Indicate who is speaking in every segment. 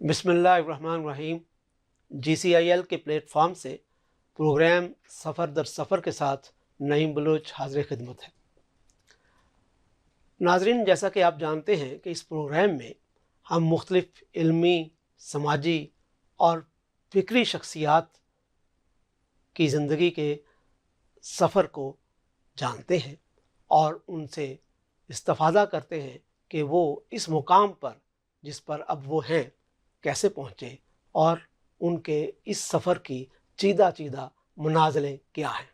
Speaker 1: بسم اللہ الرحمن الرحیم۔ GCIL کے پلیٹ فارم سے پروگرام سفر در سفر کے ساتھ نعیم بلوچ حاضر خدمت ہے۔ ناظرین، جیسا کہ آپ جانتے ہیں کہ اس پروگرام میں ہم مختلف علمی، سماجی اور فکری شخصیات کی زندگی کے سفر کو جانتے ہیں اور ان سے استفادہ کرتے ہیں کہ وہ اس مقام پر جس پر اب وہ ہیں کیسے پہنچے اور ان کے اس سفر کی چیدہ منازلیں کیا ہیں۔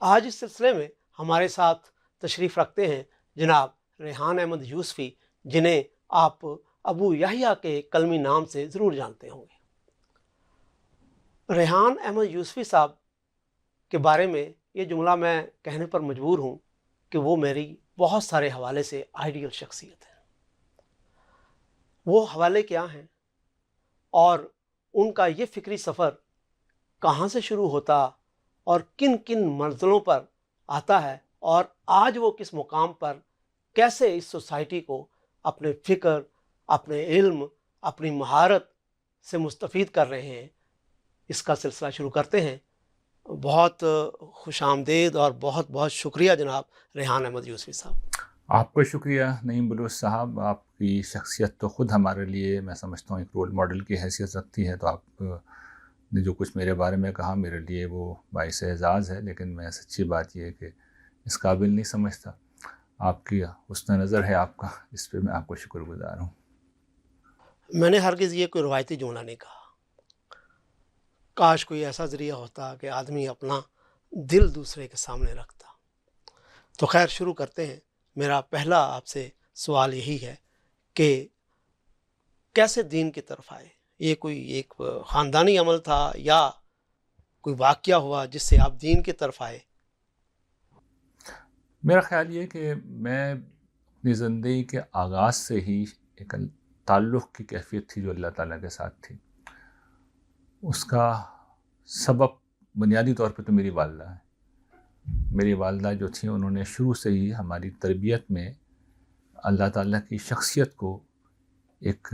Speaker 1: آج اس سلسلے میں ہمارے ساتھ تشریف رکھتے ہیں جناب ریحان احمد یوسفی، جنہیں آپ ابو یحییٰ کے کلمی نام سے ضرور جانتے ہوں گے۔ ریحان احمد یوسفی صاحب کے بارے میں یہ جملہ میں کہنے پر مجبور ہوں کہ وہ میری بہت سارے حوالے سے آئیڈیل شخصیت ہے۔ وہ حوالے کیا ہیں اور ان کا یہ فکری سفر کہاں سے شروع ہوتا اور کن کن منزلوں پر آتا ہے، اور آج وہ کس مقام پر کیسے اس سوسائٹی کو اپنے فکر، اپنے علم، اپنی مہارت سے مستفید کر رہے ہیں، اس کا سلسلہ شروع کرتے ہیں۔ بہت خوش آمدید اور بہت بہت شکریہ جناب ریحان احمد یوسفی صاحب۔
Speaker 2: آپ کو شکریہ نعیم بلوچ صاحب۔ آپ کی شخصیت تو خود ہمارے لیے میں سمجھتا ہوں ایک رول ماڈل کی حیثیت رکھتی ہے، تو آپ نے جو کچھ میرے بارے میں کہا میرے لیے وہ باعث اعزاز ہے، لیکن میں سچی بات یہ ہے کہ اس قابل نہیں سمجھتا۔ آپ کی حسن نظر ہے آپ کا، اس پہ میں آپ کو شکر گزار ہوں۔
Speaker 1: میں نے ہرگز یہ کوئی روایتی جملہ نہیں کہا۔ کاش کوئی ایسا ذریعہ ہوتا کہ آدمی اپنا دل دوسرے کے سامنے رکھتا۔ تو خیر، شروع کرتے ہیں۔ میرا پہلا آپ سے سوال یہی ہے کہ کیسے دین کی طرف آئے؟ یہ کوئی ایک خاندانی عمل تھا یا کوئی واقعہ ہوا جس سے آپ دین کی طرف آئے؟
Speaker 2: میرا خیال یہ کہ میں اپنی زندگی کے آغاز سے ہی ایک تعلق کی کیفیت تھی جو اللہ تعالیٰ کے ساتھ تھی۔ اس کا سبب بنیادی طور پہ تو میری والدہ ہے۔ میری والدہ جو تھیں انہوں نے شروع سے ہی ہماری تربیت میں اللہ تعالیٰ کی شخصیت کو ایک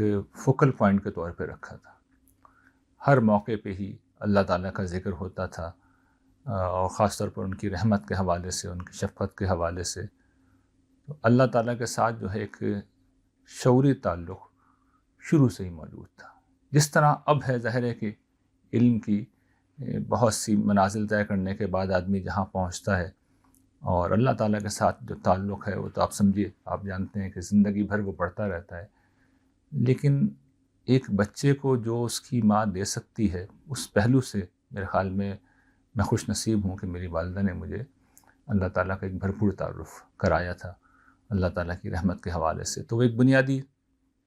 Speaker 2: فوکل پوائنٹ کے طور پہ رکھا تھا۔ ہر موقع پہ ہی اللہ تعالیٰ کا ذکر ہوتا تھا، اور خاص طور پر ان کی رحمت کے حوالے سے، ان کی شفقت کے حوالے سے۔ تو اللہ تعالیٰ کے ساتھ جو ہے ایک شعوری تعلق شروع سے ہی موجود تھا۔ جس طرح اب ہے، ظاہر ہے کہ علم کی بہت سی منازل طے کرنے کے بعد آدمی جہاں پہنچتا ہے، اور اللہ تعالیٰ کے ساتھ جو تعلق ہے وہ تو آپ سمجھیے، آپ جانتے ہیں کہ زندگی بھر وہ بڑھتا رہتا ہے۔ لیکن ایک بچے کو جو اس کی ماں دے سکتی ہے، اس پہلو سے میرے خیال میں خوش نصیب ہوں کہ میری والدہ نے مجھے اللہ تعالیٰ کا ایک بھرپور تعارف کرایا تھا اللہ تعالیٰ کی رحمت کے حوالے سے۔ تو وہ ایک بنیادی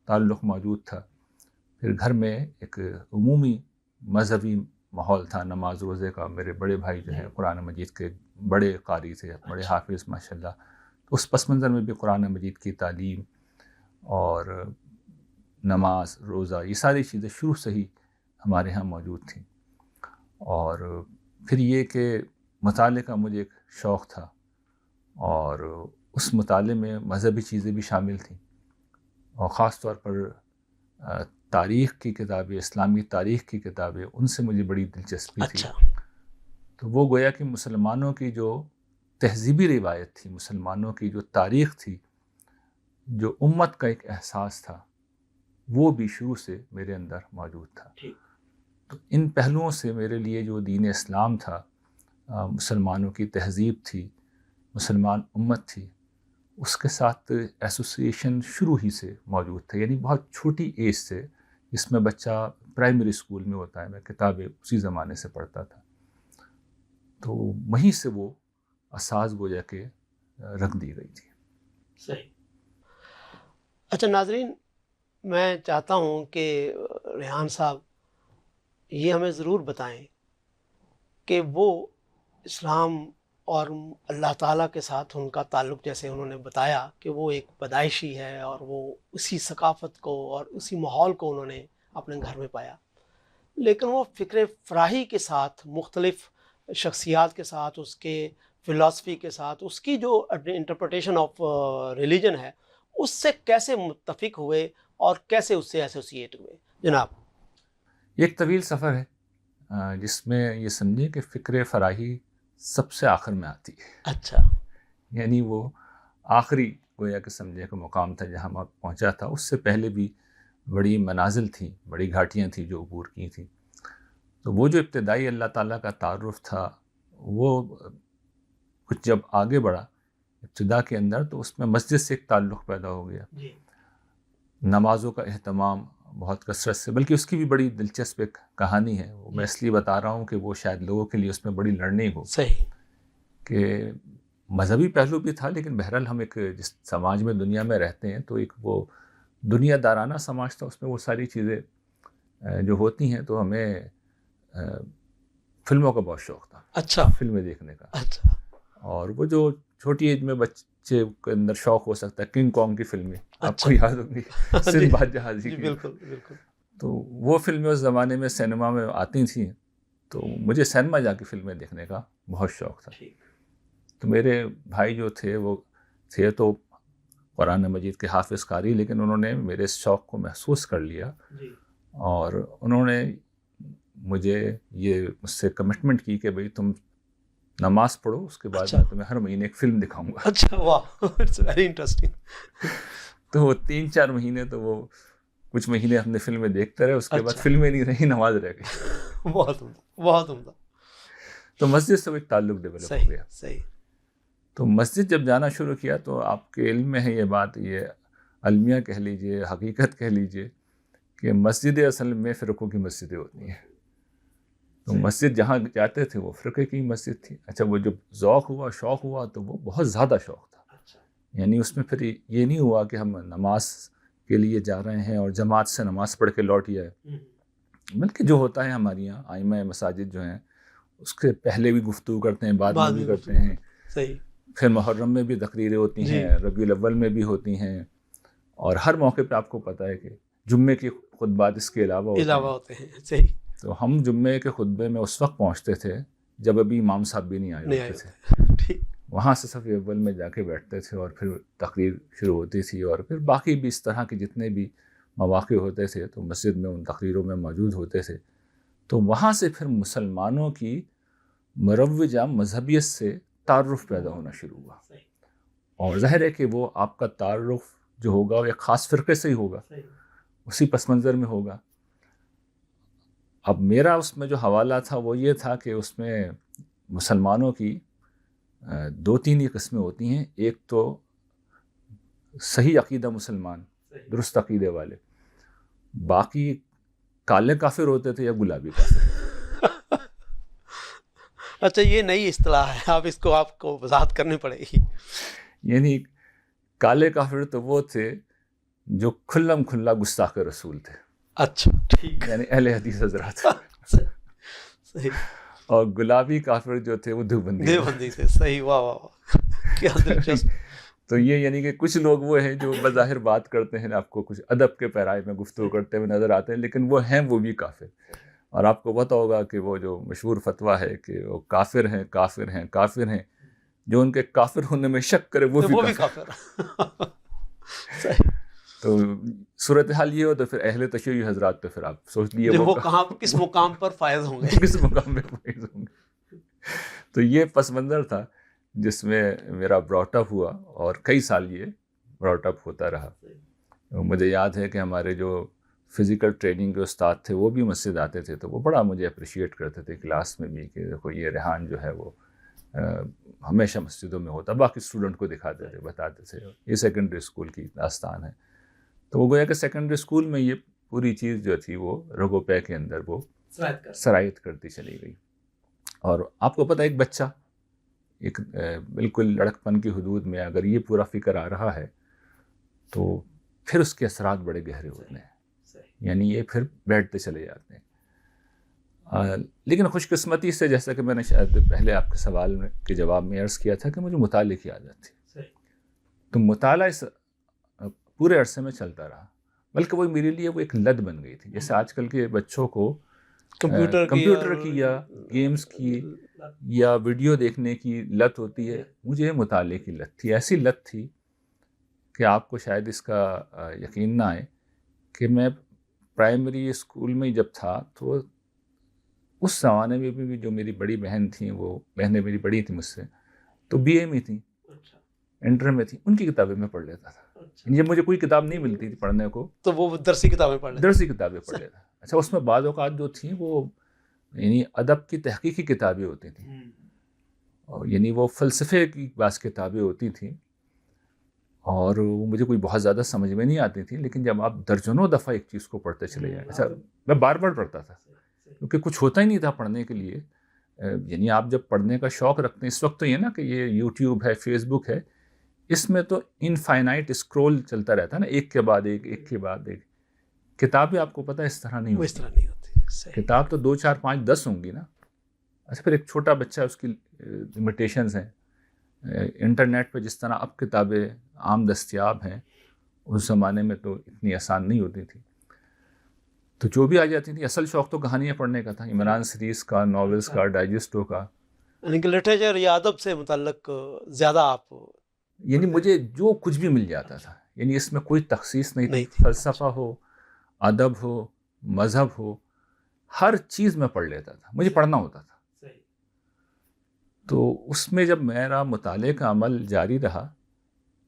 Speaker 2: تعلق موجود تھا۔ پھر گھر میں ایک عمومی مذہبی ماحول تھا، نماز روزے کا۔ میرے بڑے بھائی جو ہیں قرآن مجید کے بڑے قاری تھے، بڑے حافظ ماشاءاللہ۔ تو اس پس منظر میں بھی قرآن مجید کی تعلیم اور نماز روزہ، یہ ساری چیزیں شروع سے ہی ہمارے ہاں موجود تھیں۔ اور پھر یہ کہ مطالعے کا مجھے ایک شوق تھا، اور اس مطالعے میں مذہبی چیزیں بھی شامل تھیں، اور خاص طور پر تاریخ کی کتابیں، اسلامی تاریخ کی کتابیں، ان سے مجھے بڑی دلچسپی تھی۔ تو وہ گویا کہ مسلمانوں کی جو تہذیبی روایت تھی، مسلمانوں کی جو تاریخ تھی، جو امت کا ایک احساس تھا، وہ بھی شروع سے میرے اندر موجود تھا۔ تو ان پہلوؤں سے میرے لیے جو دین اسلام تھا، مسلمانوں کی تہذیب تھی، مسلمان امت تھی، اس کے ساتھ ایسوسیشن شروع ہی سے موجود تھا۔ یعنی بہت چھوٹی ایج سے، جس میں بچہ پرائمری اسکول میں ہوتا ہے، میں کتابیں اسی زمانے سے پڑھتا تھا۔ تو وہیں سے وہ اساس گویا کہ رکھ دی گئی تھی۔
Speaker 1: صحیح۔ اچھا ناظرین، میں چاہتا ہوں کہ ریحان صاحب یہ ہمیں ضرور بتائیں کہ وہ اسلام اور اللہ تعالیٰ کے ساتھ ان کا تعلق، جیسے انہوں نے بتایا کہ وہ ایک پیدائشی ہے اور وہ اسی ثقافت کو اور اسی ماحول کو انہوں نے اپنے گھر میں پایا، لیکن وہ فکر فراہی کے ساتھ، مختلف شخصیات کے ساتھ، اس کے فلسفی کے ساتھ، اس کی جو انٹرپریٹیشن آف ریلیجن ہے، اس سے کیسے متفق ہوئے اور کیسے اس سے ایسوسیٹ ہوئے جناب؟
Speaker 2: یہ ایک طویل سفر ہے جس میں یہ سمجھیں کہ فکر فراہی سب سے آخر میں آتی ہے.
Speaker 1: اچھا.
Speaker 2: یعنی وہ آخری گویا کہ سمجھے کہ مقام تھا جہاں میں پہنچا تھا. اس سے پہلے بھی بڑی منازل تھیں، بڑی گھاٹیاں تھیں جو عبور کی تھیں. تو وہ جو ابتدائی اللہ تعالیٰ کا تعارف تھا وہ کچھ جب آگے بڑھا ابتدا کے اندر تو اس میں مسجد سے ایک تعلق پیدا ہو گیا. نمازوں کا اہتمام بہت کثرت سے، بلکہ اس کی بھی بڑی دلچسپ ایک کہانی ہے. وہ میں اس لیے بتا رہا ہوں کہ وہ شاید لوگوں کے لیے اس میں بڑی لرننگ ہو.
Speaker 1: صحیح.
Speaker 2: کہ مذہبی پہلو بھی تھا، لیکن بہرحال ہم ایک جس سماج میں دنیا میں رہتے ہیں تو ایک وہ دنیا دارانہ سماج تھا. اس میں وہ ساری چیزیں جو ہوتی ہیں تو ہمیں فلموں کا بہت شوق تھا.
Speaker 1: اچھا.
Speaker 2: فلمیں دیکھنے کا.
Speaker 1: اچھا. اور
Speaker 2: وہ جو چھوٹی ایج میں بچے کے اندر شوق ہو سکتا ہے، کنگ کانگ کی فلمیں آپ کو یاد ہوں گی، سندباد جہازی کی.
Speaker 1: بالکل بالکل.
Speaker 2: تو وہ فلمیں اس زمانے میں سینما میں آتی تھیں تو مجھے سینما جا کے فلمیں دیکھنے کا بہت شوق تھا. تو میرے بھائی جو تھے وہ تھے تو قرآن مجید کے حافظ قاری، لیکن انہوں نے میرے اس شوق کو محسوس کر لیا اور انہوں نے مجھے یہ مجھ سے کمٹمنٹ کی کہ بھئی تم نماز پڑھو، اس کے بعد میں تمہیں ہر مہینے ایک فلم دکھاؤں گا.
Speaker 1: اچھا. واہ، اٹس ویری انٹرسٹنگ.
Speaker 2: تو وہ 3-4 مہینے تو وہ کچھ مہینے ہم نے فلمیں دیکھتے رہے، اس کے بعد فلمیں نہیں رہی، نماز رہ گئی.
Speaker 1: بہت عمدہ، بہت عمدہ.
Speaker 2: تو مسجد سے ایک تعلق ڈیولپ ہو گیا.
Speaker 1: صحیح.
Speaker 2: تو مسجد جب جانا شروع کیا تو آپ کے علم میں ہے یہ بات، یہ المیہ کہہ لیجئے، حقیقت کہہ لیجئے کہ مسجد اصل میں فرقوں کی مسجدیں ہوتی ہیں. تو مسجد جہاں جاتے تھے وہ فرقے کی مسجد تھی. اچھا، وہ جب ذوق ہوا، شوق ہوا تو وہ بہت زیادہ شوق تھا. یعنی اس میں پھر یہ نہیں ہوا کہ ہم نماز کے لیے جا رہے ہیں اور جماعت سے نماز پڑھ کے لوٹ آئے، بلکہ جو ہوتا ہے ہمارے یہاں ائمہ مساجد جو ہیں اس کے پہلے بھی گفتگو کرتے ہیں، بعد میں بھی کرتے ہیں.
Speaker 1: صحیح.
Speaker 2: پھر محرم میں بھی تقریریں ہوتی ہیں، ربیع الاول میں بھی ہوتی ہیں، اور ہر موقع پہ آپ کو پتہ ہے کہ جمعے کی خطبات اس کے علاوہ
Speaker 1: ہوتے ہیں. صحیح. تو
Speaker 2: ہم جمعے کے خطبے میں اس وقت پہنچتے تھے جب ابھی امام صاحب بھی نہیں آئے ہوتے تھے. وہاں سے صف اول میں جا کے بیٹھتے تھے اور پھر تقریر شروع ہوتی تھی، اور پھر باقی بھی اس طرح کے جتنے بھی مواقع ہوتے تھے تو مسجد میں ان تقریروں میں موجود ہوتے تھے. تو وہاں سے پھر مسلمانوں کی مروجہ مذہبیت سے تعارف پیدا ہونا شروع ہوا. اور ظاہر ہے کہ وہ آپ کا تعارف جو ہوگا وہ ایک خاص فرقے سے ہی ہوگا، اسی پس منظر میں ہوگا. اب میرا اس میں جو حوالہ تھا وہ یہ تھا کہ اس میں مسلمانوں کی 2-3 ہی قسمیں ہوتی ہیں. ایک تو صحیح عقیدہ مسلمان، درست عقیدے والے، باقی کالے کافر ہوتے تھے یا گلابی کافر.
Speaker 1: اچھا، یہ نئی اصطلاح ہے، آپ کو وضاحت کرنی پڑے گی.
Speaker 2: یعنی کالے کافر تو وہ تھے جو کھلم کھلا گستاخ رسول تھے.
Speaker 1: اچھا، ٹھیک.
Speaker 2: یعنی اہل حدیث حضرات.
Speaker 1: صحیح.
Speaker 2: اور گلابی کافر جو تھے وہ دیوبندی
Speaker 1: تھے. صحیح. واہ واہ، کیا دلچسپ.
Speaker 2: تو یہ یعنی کہ کچھ لوگ وہ ہیں جو بظاہر بات کرتے ہیں، آپ کو کچھ ادب کے پیرائے میں گفتگو کرتے ہوئے نظر آتے ہیں، لیکن وہ ہیں وہ بھی کافر. اور آپ کو پتہ ہوگا کہ وہ جو مشہور فتویٰ ہے کہ وہ کافر ہیں کافر ہیں کافر ہیں، جو ان کے کافر ہونے میں شک کرے وہ بھی کافر.
Speaker 1: صحیح.
Speaker 2: تو صورتحال یہ ہو تو پھر اہل تشیع حضرات تو پھر آپ سوچ لیے
Speaker 1: وہ کہاں کس مقام پر فائز ہوں گے.
Speaker 2: کس مقام پہ فائز ہوں گے. تو یہ پس منظر تھا جس میں میرا براٹ اپ ہوا، اور کئی سال یہ براٹ اپ ہوتا رہا. مجھے یاد ہے کہ ہمارے جو فزیکل ٹریننگ کے استاد تھے وہ بھی مسجد آتے تھے، تو وہ بڑا مجھے اپریشیٹ کرتے تھے کلاس میں بھی کہ دیکھو یہ ریحان جو ہے وہ ہمیشہ مسجدوں میں ہوتا، باقی اسٹوڈنٹ کو دکھاتے تھے، بتاتے تھے. یہ سیکنڈری اسکول کی داستان ہے. تو وہ گویا کہ سیکنڈری اسکول میں یہ پوری چیز جو تھی وہ رگو پے کے اندر وہ سرایت کرتی چلی گئی. اور آپ کو پتہ ایک بچہ ایک بالکل لڑکپن کی حدود میں اگر یہ پورا فکر آ رہا ہے تو پھر اس کے اثرات بڑے گہرے ہوتے ہیں. یعنی یہ پھر بیٹھتے چلے جاتے ہیں. لیکن خوش قسمتی سے، جیسا کہ میں نے شاید پہلے آپ کے سوال میں کے جواب میں عرض کیا تھا کہ مجھے مطالعے کی عادت تھی، تو مطالعہ اس پورے عرصے میں چلتا رہا، بلکہ وہ میرے لیے وہ ایک لت بن گئی تھی. جیسے آج کل کے بچوں کو کمپیوٹر کی یا گیمز کی یا ویڈیو دیکھنے کی لت ہوتی ہے، مجھے مطالعے کی لت تھی. ایسی لت تھی کہ آپ کو شاید اس کا یقین نہ آئے کہ میں پرائمری اسکول میں جب تھا تو اس زمانے میں بھی جو میری بڑی بہن تھیں، وہ بہنیں میری بڑی تھیں مجھ سے، تو بی اے میں تھیں، انٹر میں تھیں، ان کی کتابیں میں پڑھ لیتا تھا. جب مجھے کوئی کتاب نہیں ملتی تھی پڑھنے کو
Speaker 1: تو وہ درسی کتابیں پڑھ لیتے؟
Speaker 2: درسی کتابیں پڑھ لیتا. اچھا، اس میں بعض اوقات جو تھیں وہ یعنی ادب کی تحقیقی کتابیں ہوتی تھیں، اور یعنی وہ فلسفے کی بعض کتابیں ہوتی تھیں، اور وہ مجھے کوئی بہت زیادہ سمجھ میں نہیں آتی تھی. لیکن جب آپ درجنوں دفعہ ایک چیز کو پڑھتے چلے جائیں، اچھا میں بار بار پڑھتا تھا کیونکہ کچھ ہوتا ہی نہیں تھا پڑھنے کے لیے. یعنی آپ جب پڑھنے کا شوق رکھتے ہیں، اس وقت تو یہ نا کہ یہ یوٹیوب ہے، فیس بک ہے، اس میں تو انفائنائٹ اسکرول چلتا رہتا ہے نا، ایک کے بعد ایک، ایک کے بعد ایک. کتابیں آپ کو پتہ ہے اس طرح نہیں
Speaker 1: وہ اس
Speaker 2: ہوتی.
Speaker 1: طرح نہیں ہوتی.
Speaker 2: کتاب تو 2 4 5 10 ہوں گی نا. اچھا، پھر ایک چھوٹا بچہ، اس کی لمیٹیشنز ہیں. انٹرنیٹ پہ جس طرح اب کتابیں عام دستیاب ہیں، اس زمانے میں تو اتنی آسان نہیں ہوتی تھی. تو جو بھی آ جاتی تھی، اصل شوق تو کہانیاں پڑھنے کا تھا، عمران سیریز کا، ناولز کا، ڈائجسٹوں کا.
Speaker 1: یعنی کہ لٹریچر یا ادب سے متعلق زیادہ آپ،
Speaker 2: یعنی مجھے جو کچھ بھی مل جاتا تھا، یعنی اس میں کوئی تخصیص نہیں تھی. فلسفہ ہو، ادب ہو، مذہب ہو، ہر چیز میں پڑھ لیتا تھا، مجھے پڑھنا ہوتا تھا. تو اس میں جب میرا مطالعے کا عمل جاری رہا،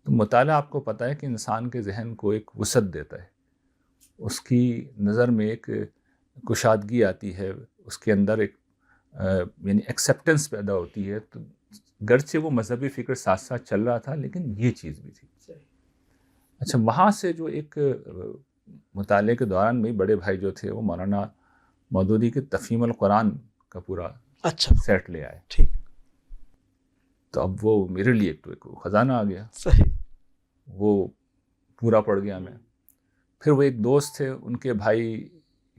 Speaker 2: تو مطالعہ آپ کو پتہ ہے کہ انسان کے ذہن کو ایک وسعت دیتا ہے، اس کی نظر میں ایک کشادگی آتی ہے، اس کے اندر ایک یعنی ایکسیپٹنس پیدا ہوتی ہے. تو گرچہ وہ مذہبی فکر ساتھ ساتھ چل رہا تھا، لیکن یہ چیز بھی تھی. اچھا، وہاں سے جو ایک مطالعے کے دوران میں بڑے بھائی جو تھے، وہ مولانا مودودی کے تفہیم القرآن کا پورا
Speaker 1: اچھا
Speaker 2: سیٹ لے آئے.
Speaker 1: ٹھیک.
Speaker 2: تو اب وہ میرے لیے ایک تو ایک خزانہ آ گیا،
Speaker 1: صحیح.
Speaker 2: وہ پورا پڑھ گیا میں. پھر وہ ایک دوست تھے، ان کے بھائی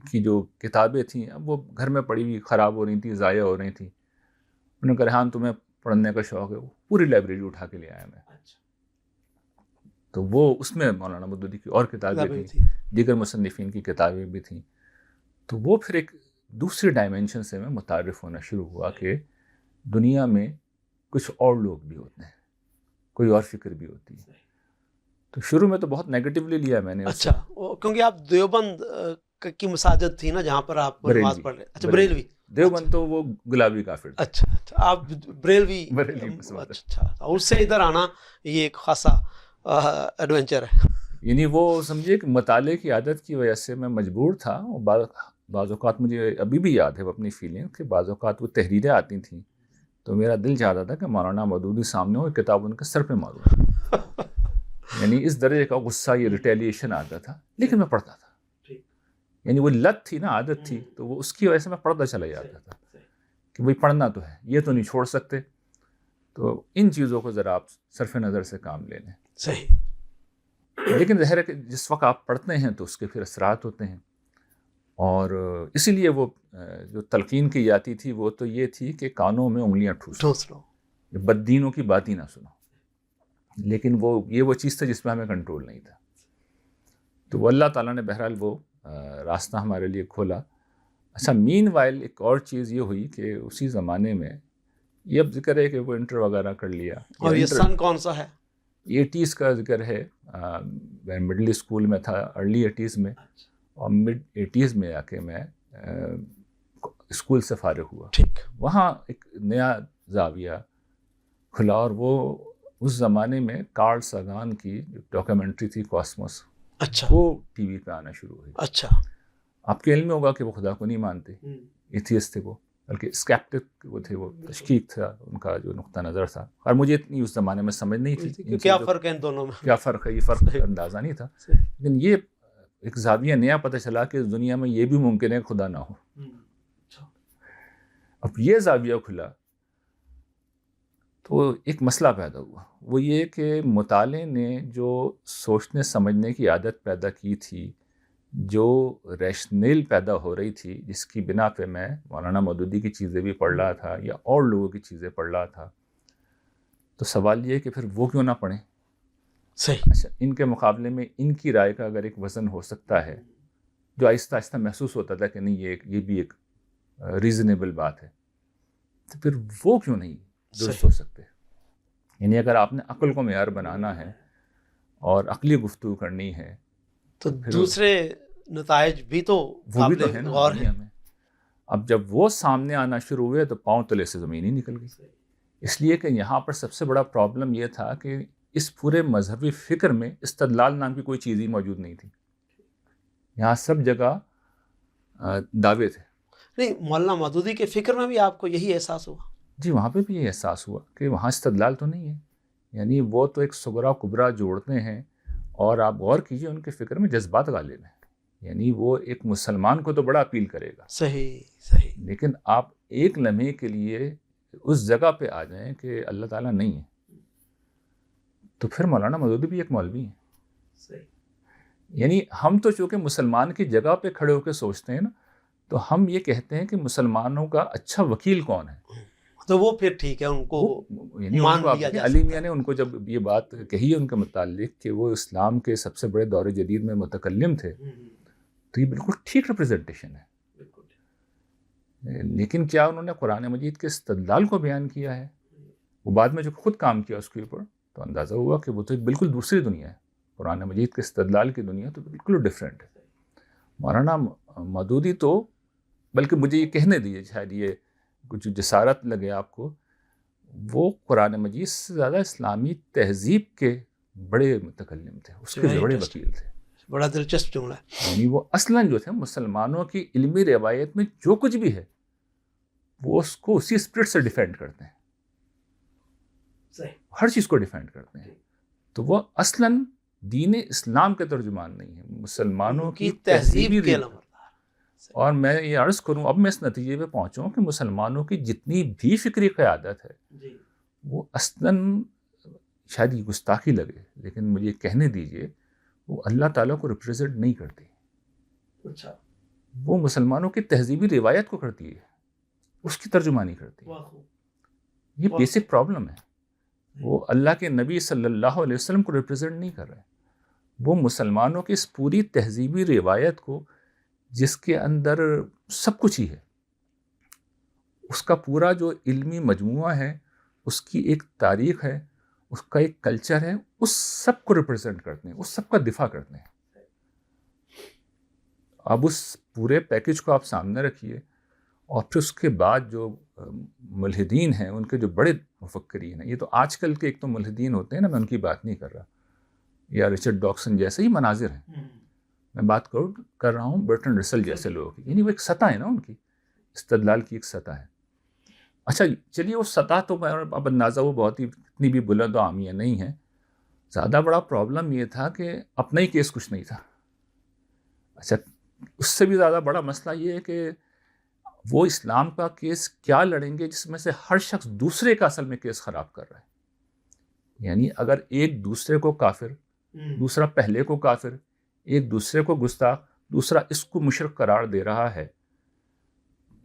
Speaker 2: کی جو کتابیں تھیں، اب وہ گھر میں پڑی ہوئی خراب ہو رہی تھیں، ضائع ہو رہی تھیں. انہوں نے کہا ریحان تمہیں پڑھنے کا شوق ہے، وہ پوری لائبریری اٹھا کے لے آیا میں. تو وہ اس میں مولانا مودودی کی اور کتابیں تھیں، دیگر مصنفین کی کتابیں بھی تھیں. تو وہ پھر ایک دوسری ڈائمینشن سے میں متعارف ہونا شروع ہوا کہ دنیا میں کچھ اور لوگ بھی ہوتے ہیں، کوئی اور فکر بھی ہوتی ہے. تو شروع میں تو بہت نیگیٹیولی لیا میں نے.
Speaker 1: اچھا، کیونکہ آپ دیوبند کی مساجد تھی نا جہاں پر آپ نماز پڑھ رہے. اچھا، بریلوی.
Speaker 2: دیوبند تو وہ گلابی کافر.
Speaker 1: اچھا، آپ بریلوی. اچھا، اور اس سے ادھر آنا یہ ایک خاصا ایڈونچر ہے.
Speaker 2: یعنی وہ سمجھیے کہ مطالعے کی عادت کی وجہ سے میں مجبور تھا. بعض اوقات مجھے ابھی بھی یاد ہے وہ اپنی فیلنگ کہ بعض اوقات وہ تحریریں آتی تھیں تو میرا دل چاہتا تھا کہ مولانا مودودی سامنے ہو، کتاب ان کے سر پہ ماروں. یعنی اس درجے کا غصہ، یہ ریٹیلیشن آتا تھا، لیکن میں پڑھتا تھا. یعنی وہ لت تھی نا، عادت تھی، تو وہ اس کی وجہ سے میں پڑھتا چلا جاتا تھا کہ بھئی پڑھنا تو ہے، یہ تو نہیں چھوڑ سکتے. تو ان چیزوں کو ذرا آپ صرف نظر سے کام لے لیں.
Speaker 1: صحیح.
Speaker 2: لیکن ظاہر ہے کہ جس وقت آپ پڑھتے ہیں تو اس کے پھر اثرات ہوتے ہیں، اور اسی لیے وہ جو تلقین کی جاتی تھی وہ تو یہ تھی کہ کانوں میں انگلیاں ٹھوس لو، بددینوں کی بات ہی نہ سنو. لیکن وہ چیز تھا جس میں ہمیں کنٹرول نہیں تھا. تو وہ اللہ تعالیٰ نے بہرحال وہ راستہ ہمارے لیے کھولا. اچھا، مین وائل ایک اور چیز یہ ہوئی کہ اسی زمانے میں یہ اب ذکر ہے کہ وہ انٹر وغیرہ کر لیا.
Speaker 1: اور یہ سن کون سا ہے؟
Speaker 2: 80s کا ذکر ہے. میں مڈل اسکول میں تھا ارلی 80s میں، اور مڈ 80s میں آ کے میں اسکول سے فارغ ہوا.
Speaker 1: ٹھیک.
Speaker 2: وہاں ایک نیا زاویہ کھلا، اور وہ اس زمانے میں کارل ساگان کی ڈاکیومنٹری تھی کاسموس.
Speaker 1: اچھا.
Speaker 2: وہ ٹی وی پہ آنا شروع ہوئی.
Speaker 1: اچھا.
Speaker 2: آپ کے علم میں ہوگا کہ وہ خدا کو نہیں مانتے، ایتھیسٹ تھے وہ، بلکہ اسکیپٹک وہ تھے، وہ تشکیک تھا ان کا جو نقطہ نظر تھا. اور مجھے اتنی اس زمانے میں سمجھ نہیں تھی
Speaker 1: کیا فرق ہے ان دونوں میں،
Speaker 2: کیا فرق ہے، یہ فرق اندازہ نہیں تھا. لیکن یہ ایک زاویہ نیا پتہ چلا کہ اس دنیا میں یہ بھی ممکن ہے خدا نہ ہو. اب یہ زاویہ کھلا تو ایک مسئلہ پیدا ہوا. وہ یہ کہ مطالعے نے جو سوچنے سمجھنے کی عادت پیدا کی تھی، جو ریشنل پیدا ہو رہی تھی، جس کی بنا پہ میں مولانا مودودی کی چیزیں بھی پڑھ رہا تھا یا اور لوگوں کی چیزیں پڑھ رہا تھا، تو سوال یہ کہ پھر وہ کیوں نہ پڑھیں.
Speaker 1: صحیح.
Speaker 2: اچھا، ان کے مقابلے میں ان کی رائے کا اگر ایک وزن ہو سکتا ہے، جو آہستہ آہستہ محسوس ہوتا تھا کہ نہیں یہ بھی ایک ریزنیبل بات ہے، تو پھر وہ کیوں نہیں درست ہو سکتے. یعنی اگر آپ نے عقل کو معیار بنانا ہے اور عقلی گفتگو کرنی ہے
Speaker 1: تو دوسرے نتائج بھی تو
Speaker 2: وہ بھی تو
Speaker 1: قابل
Speaker 2: ہے نا
Speaker 1: غور
Speaker 2: دنیا
Speaker 1: ہیں۔
Speaker 2: میں۔ اب جب وہ سامنے آنا شروع ہوئے تو پاؤں تلے سے زمین ہی نکل گئی، اس لیے کہ یہاں پر سب سے بڑا پرابلم یہ تھا کہ اس پورے مذہبی فکر میں استدلال نام کی کوئی چیز ہی موجود نہیں تھی، یہاں سب جگہ دعوے تھے۔
Speaker 1: نہیں، مولانا مودودی کے فکر میں بھی آپ کو یہی احساس ہوا؟
Speaker 2: جی وہاں پہ بھی یہ احساس ہوا کہ وہاں استدلال تو نہیں ہے، یعنی وہ تو ایک صغرا کبرا جوڑتے ہیں، اور آپ غور کیجئے ان کے فکر میں جذبات غالب ہیں، یعنی وہ ایک مسلمان کو تو بڑا اپیل کرے گا،
Speaker 1: صحیح صحیح،
Speaker 2: لیکن آپ ایک لمحے کے لیے اس جگہ پہ آ جائیں کہ اللہ تعالیٰ نہیں ہے، تو پھر مولانا مودودی بھی ایک مولوی ہیں۔
Speaker 1: صحیح،
Speaker 2: یعنی ہم تو چونکہ مسلمان کی جگہ پہ کھڑے ہو کے سوچتے ہیں نا، تو ہم یہ کہتے ہیں کہ مسلمانوں کا اچھا وکیل کون ہے،
Speaker 1: تو وہ پھر ٹھیک ہے، ان کو
Speaker 2: یعنی
Speaker 1: مان
Speaker 2: ان کو
Speaker 1: لیا جا
Speaker 2: علی
Speaker 1: سکتا
Speaker 2: میاں نے ان کو جب یہ بات کہی ہے ان کے متعلق کہ وہ اسلام کے سب سے بڑے دور جدید میں متکلم تھے، تو یہ بالکل ٹھیک ریپرزنٹیشن ہے، لیکن کیا انہوں نے قرآن مجید کے استدلال کو بیان کیا ہے؟ وہ بعد میں جو خود کام کیا اس کے اوپر تو اندازہ ہوا کہ وہ تو ایک بالکل دوسری دنیا ہے، قرآن مجید کے استدلال کی دنیا تو بالکل ڈفرینٹ ہے۔ مولانا مودودی تو، بلکہ مجھے یہ کہنے دیجیے، شاید یہ کچھ جسارت لگے آپ کو، وہ قرآن مجید سے زیادہ اسلامی تہذیب کے بڑے متکلم تھے، اس کے بڑے وکیل تھے۔
Speaker 1: بڑا دلچسپ جملہ ہے۔
Speaker 2: یعنی وہ اصلاً جو تھے مسلمانوں کی علمی روایت میں جو کچھ بھی ہے وہ اس کو اسی اسپرٹ سے ڈیفینڈ کرتے ہیں، ہر چیز کو ڈیفینڈ کرتے ہیں، تو وہ اصلاً دین اسلام کے ترجمان نہیں ہیں، مسلمانوں کی تہذیبی
Speaker 1: کے
Speaker 2: روایت۔ اور میں یہ عرض کروں، اب میں اس نتیجے پہ پہنچوں کہ مسلمانوں کی جتنی بھی فکری قیادت ہے وہ اصلاً شاید یہ گستاخی لگے لیکن مجھے کہنے دیجئے وہ اللہ تعالیٰ کو ریپرزینٹ نہیں کرتی،
Speaker 1: اچھا،
Speaker 2: وہ مسلمانوں کی تہذیبی روایت کو کرتی ہے، اس کی ترجمانی کرتی ہے۔ یہ بیسک پرابلم ہے، وہ اللہ کے نبی صلی اللہ علیہ وسلم کو ریپرزینٹ نہیں کر رہے، وہ مسلمانوں کی اس پوری تہذیبی روایت کو جس کے اندر سب کچھ ہی ہے، اس کا پورا جو علمی مجموعہ ہے، اس کی ایک تاریخ ہے، اس کا ایک کلچر ہے، اس سب کو ریپرزینٹ کرتے ہیں، اس سب کا دفاع کرتے ہیں۔ اب اس پورے پیکج کو آپ سامنے رکھیے، اور پھر اس کے بعد جو ملحدین ہیں، ان کے جو بڑے مفکرین ہیں، یہ تو آج کل کے ایک تو ملحدین ہوتے ہیں نا، میں ان کی بات نہیں کر رہا، یا رچرڈ ڈاکسن جیسے ہی مناظر ہیں، میں بات کر رہا ہوں برٹن رسل جیسے لوگوں کی، یعنی وہ ایک سطح ہے نا، ان کی استدلال کی ایک سطح ہے۔ اچھا چلیے وہ سطح تو اب اندازہ وہ بہت ہی اتنی بھی بلند و عامیہ نہیں ہے، زیادہ بڑا پرابلم یہ تھا کہ اپنا ہی کیس کچھ نہیں تھا۔ اچھا اس سے بھی زیادہ بڑا مسئلہ یہ ہے کہ وہ اسلام کا کیس کیا لڑیں گے جس میں سے ہر شخص دوسرے کا اصل میں کیس خراب کر رہا ہے، یعنی اگر ایک دوسرے کو کافر، دوسرا پہلے کو کافر، ایک دوسرے کو گستاخ، دوسرا اس کو مشرک قرار دے رہا ہے،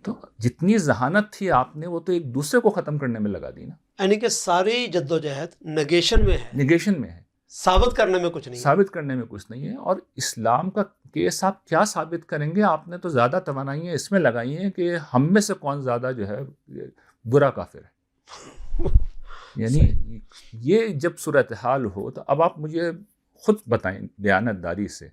Speaker 2: تو جتنی ذہانت تھی آپ نے وہ تو ایک دوسرے کو ختم کرنے میں لگا دی نا،
Speaker 1: یعنی کہ ساری جدوجہد نگیشن میں ہے،
Speaker 2: نگیشن میں ہے،
Speaker 1: ثابت کرنے میں کچھ نہیں ہے۔
Speaker 2: ثابت کرنے میں کچھ نہیں ہے۔ اور اسلام کا کیس آپ کیا ثابت کریں گے؟ آپ نے تو زیادہ توانائیاں اس میں لگائی ہیں کہ ہم میں سے کون زیادہ جو ہے برا کافر ہے، یعنی یہ جب صورتحال ہو تو اب آپ مجھے خود بتائیں دیانت داری سے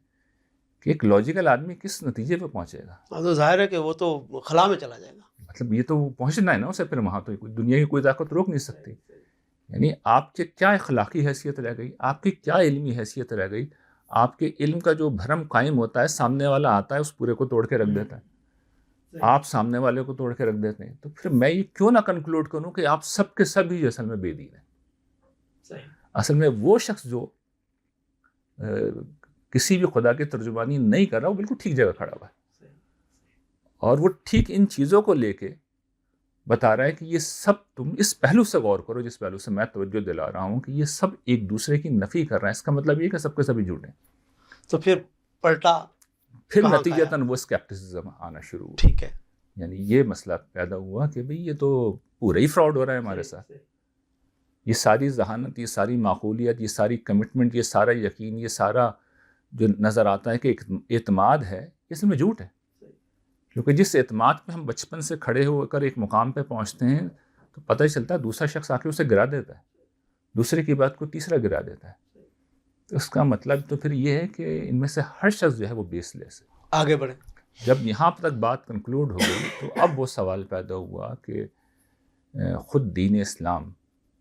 Speaker 2: کہ ایک لاجیکل آدمی کس نتیجے پہ پہنچے گا؟
Speaker 1: تو ظاہر ہے کہ وہ تو خلا میں چلا جائے گا،
Speaker 2: مطلب یہ تو پہنچنا ہے نا اسے، پھر وہاں تو دنیا کی کوئی طاقت روک نہیں سکتی۔ یعنی آپ کے کیا اخلاقی حیثیت رہ گئی، آپ کی کیا علمی حیثیت رہ گئی؟ آپ کے علم کا جو بھرم قائم ہوتا ہے، سامنے والا آتا ہے اس پورے کو توڑ کے رکھ دیتا ہے، آپ سامنے والے کو توڑ کے رکھ دیتے ہیں، تو پھر میں یہ کیوں نہ کنکلوڈ کروں کہ آپ سب کے سب ہی اصل میں بے دین ہیں۔ اصل میں وہ شخص جو کسی بھی خدا کی ترجمانی نہیں کر رہا، وہ بالکل ٹھیک جگہ کھڑا ہوا ہے، اور وہ ٹھیک ان چیزوں کو لے کے بتا رہا ہے کہ یہ سب تم اس پہلو سے غور کرو جس پہلو سے میں توجہ دلا رہا ہوں کہ یہ سب ایک دوسرے کی نفی کر رہے ہیں، اس کا مطلب یہ کہ سب کے سبھی جھوٹ ہیں۔
Speaker 1: تو پھر پلٹا،
Speaker 2: پھر نتیجتاً وہ اسکیپٹسزم آنا شروع ہوا،
Speaker 1: ٹھیک ہے،
Speaker 2: یعنی یہ مسئلہ پیدا ہوا کہ بھئی یہ تو پورا ہی فراڈ ہو رہا ہے ہمارے ساتھ، یہ ساری ذہانت، یہ ساری معقولیت، یہ ساری کمٹمنٹ، یہ سارا یقین، یہ سارا جو نظر آتا ہے کہ ایک اعتماد ہے، یہ اصل میں جھوٹ ہے، کیونکہ جس اعتماد پہ ہم بچپن سے کھڑے ہو کر ایک مقام پہ پہنچتے ہیں تو پتہ ہی چلتا ہے دوسرا شخص آ کے اسے گرا دیتا ہے، دوسرے کی بات کو تیسرا گرا دیتا ہے، تو اس کا مطلب تو پھر یہ ہے کہ ان میں سے ہر شخص جو ہے وہ بیس لیس ہے.
Speaker 1: آگے بڑھیں.
Speaker 2: جب یہاں تک بات کنکلوڈ ہو گئی تو اب وہ سوال پیدا ہوا کہ خود دین اسلام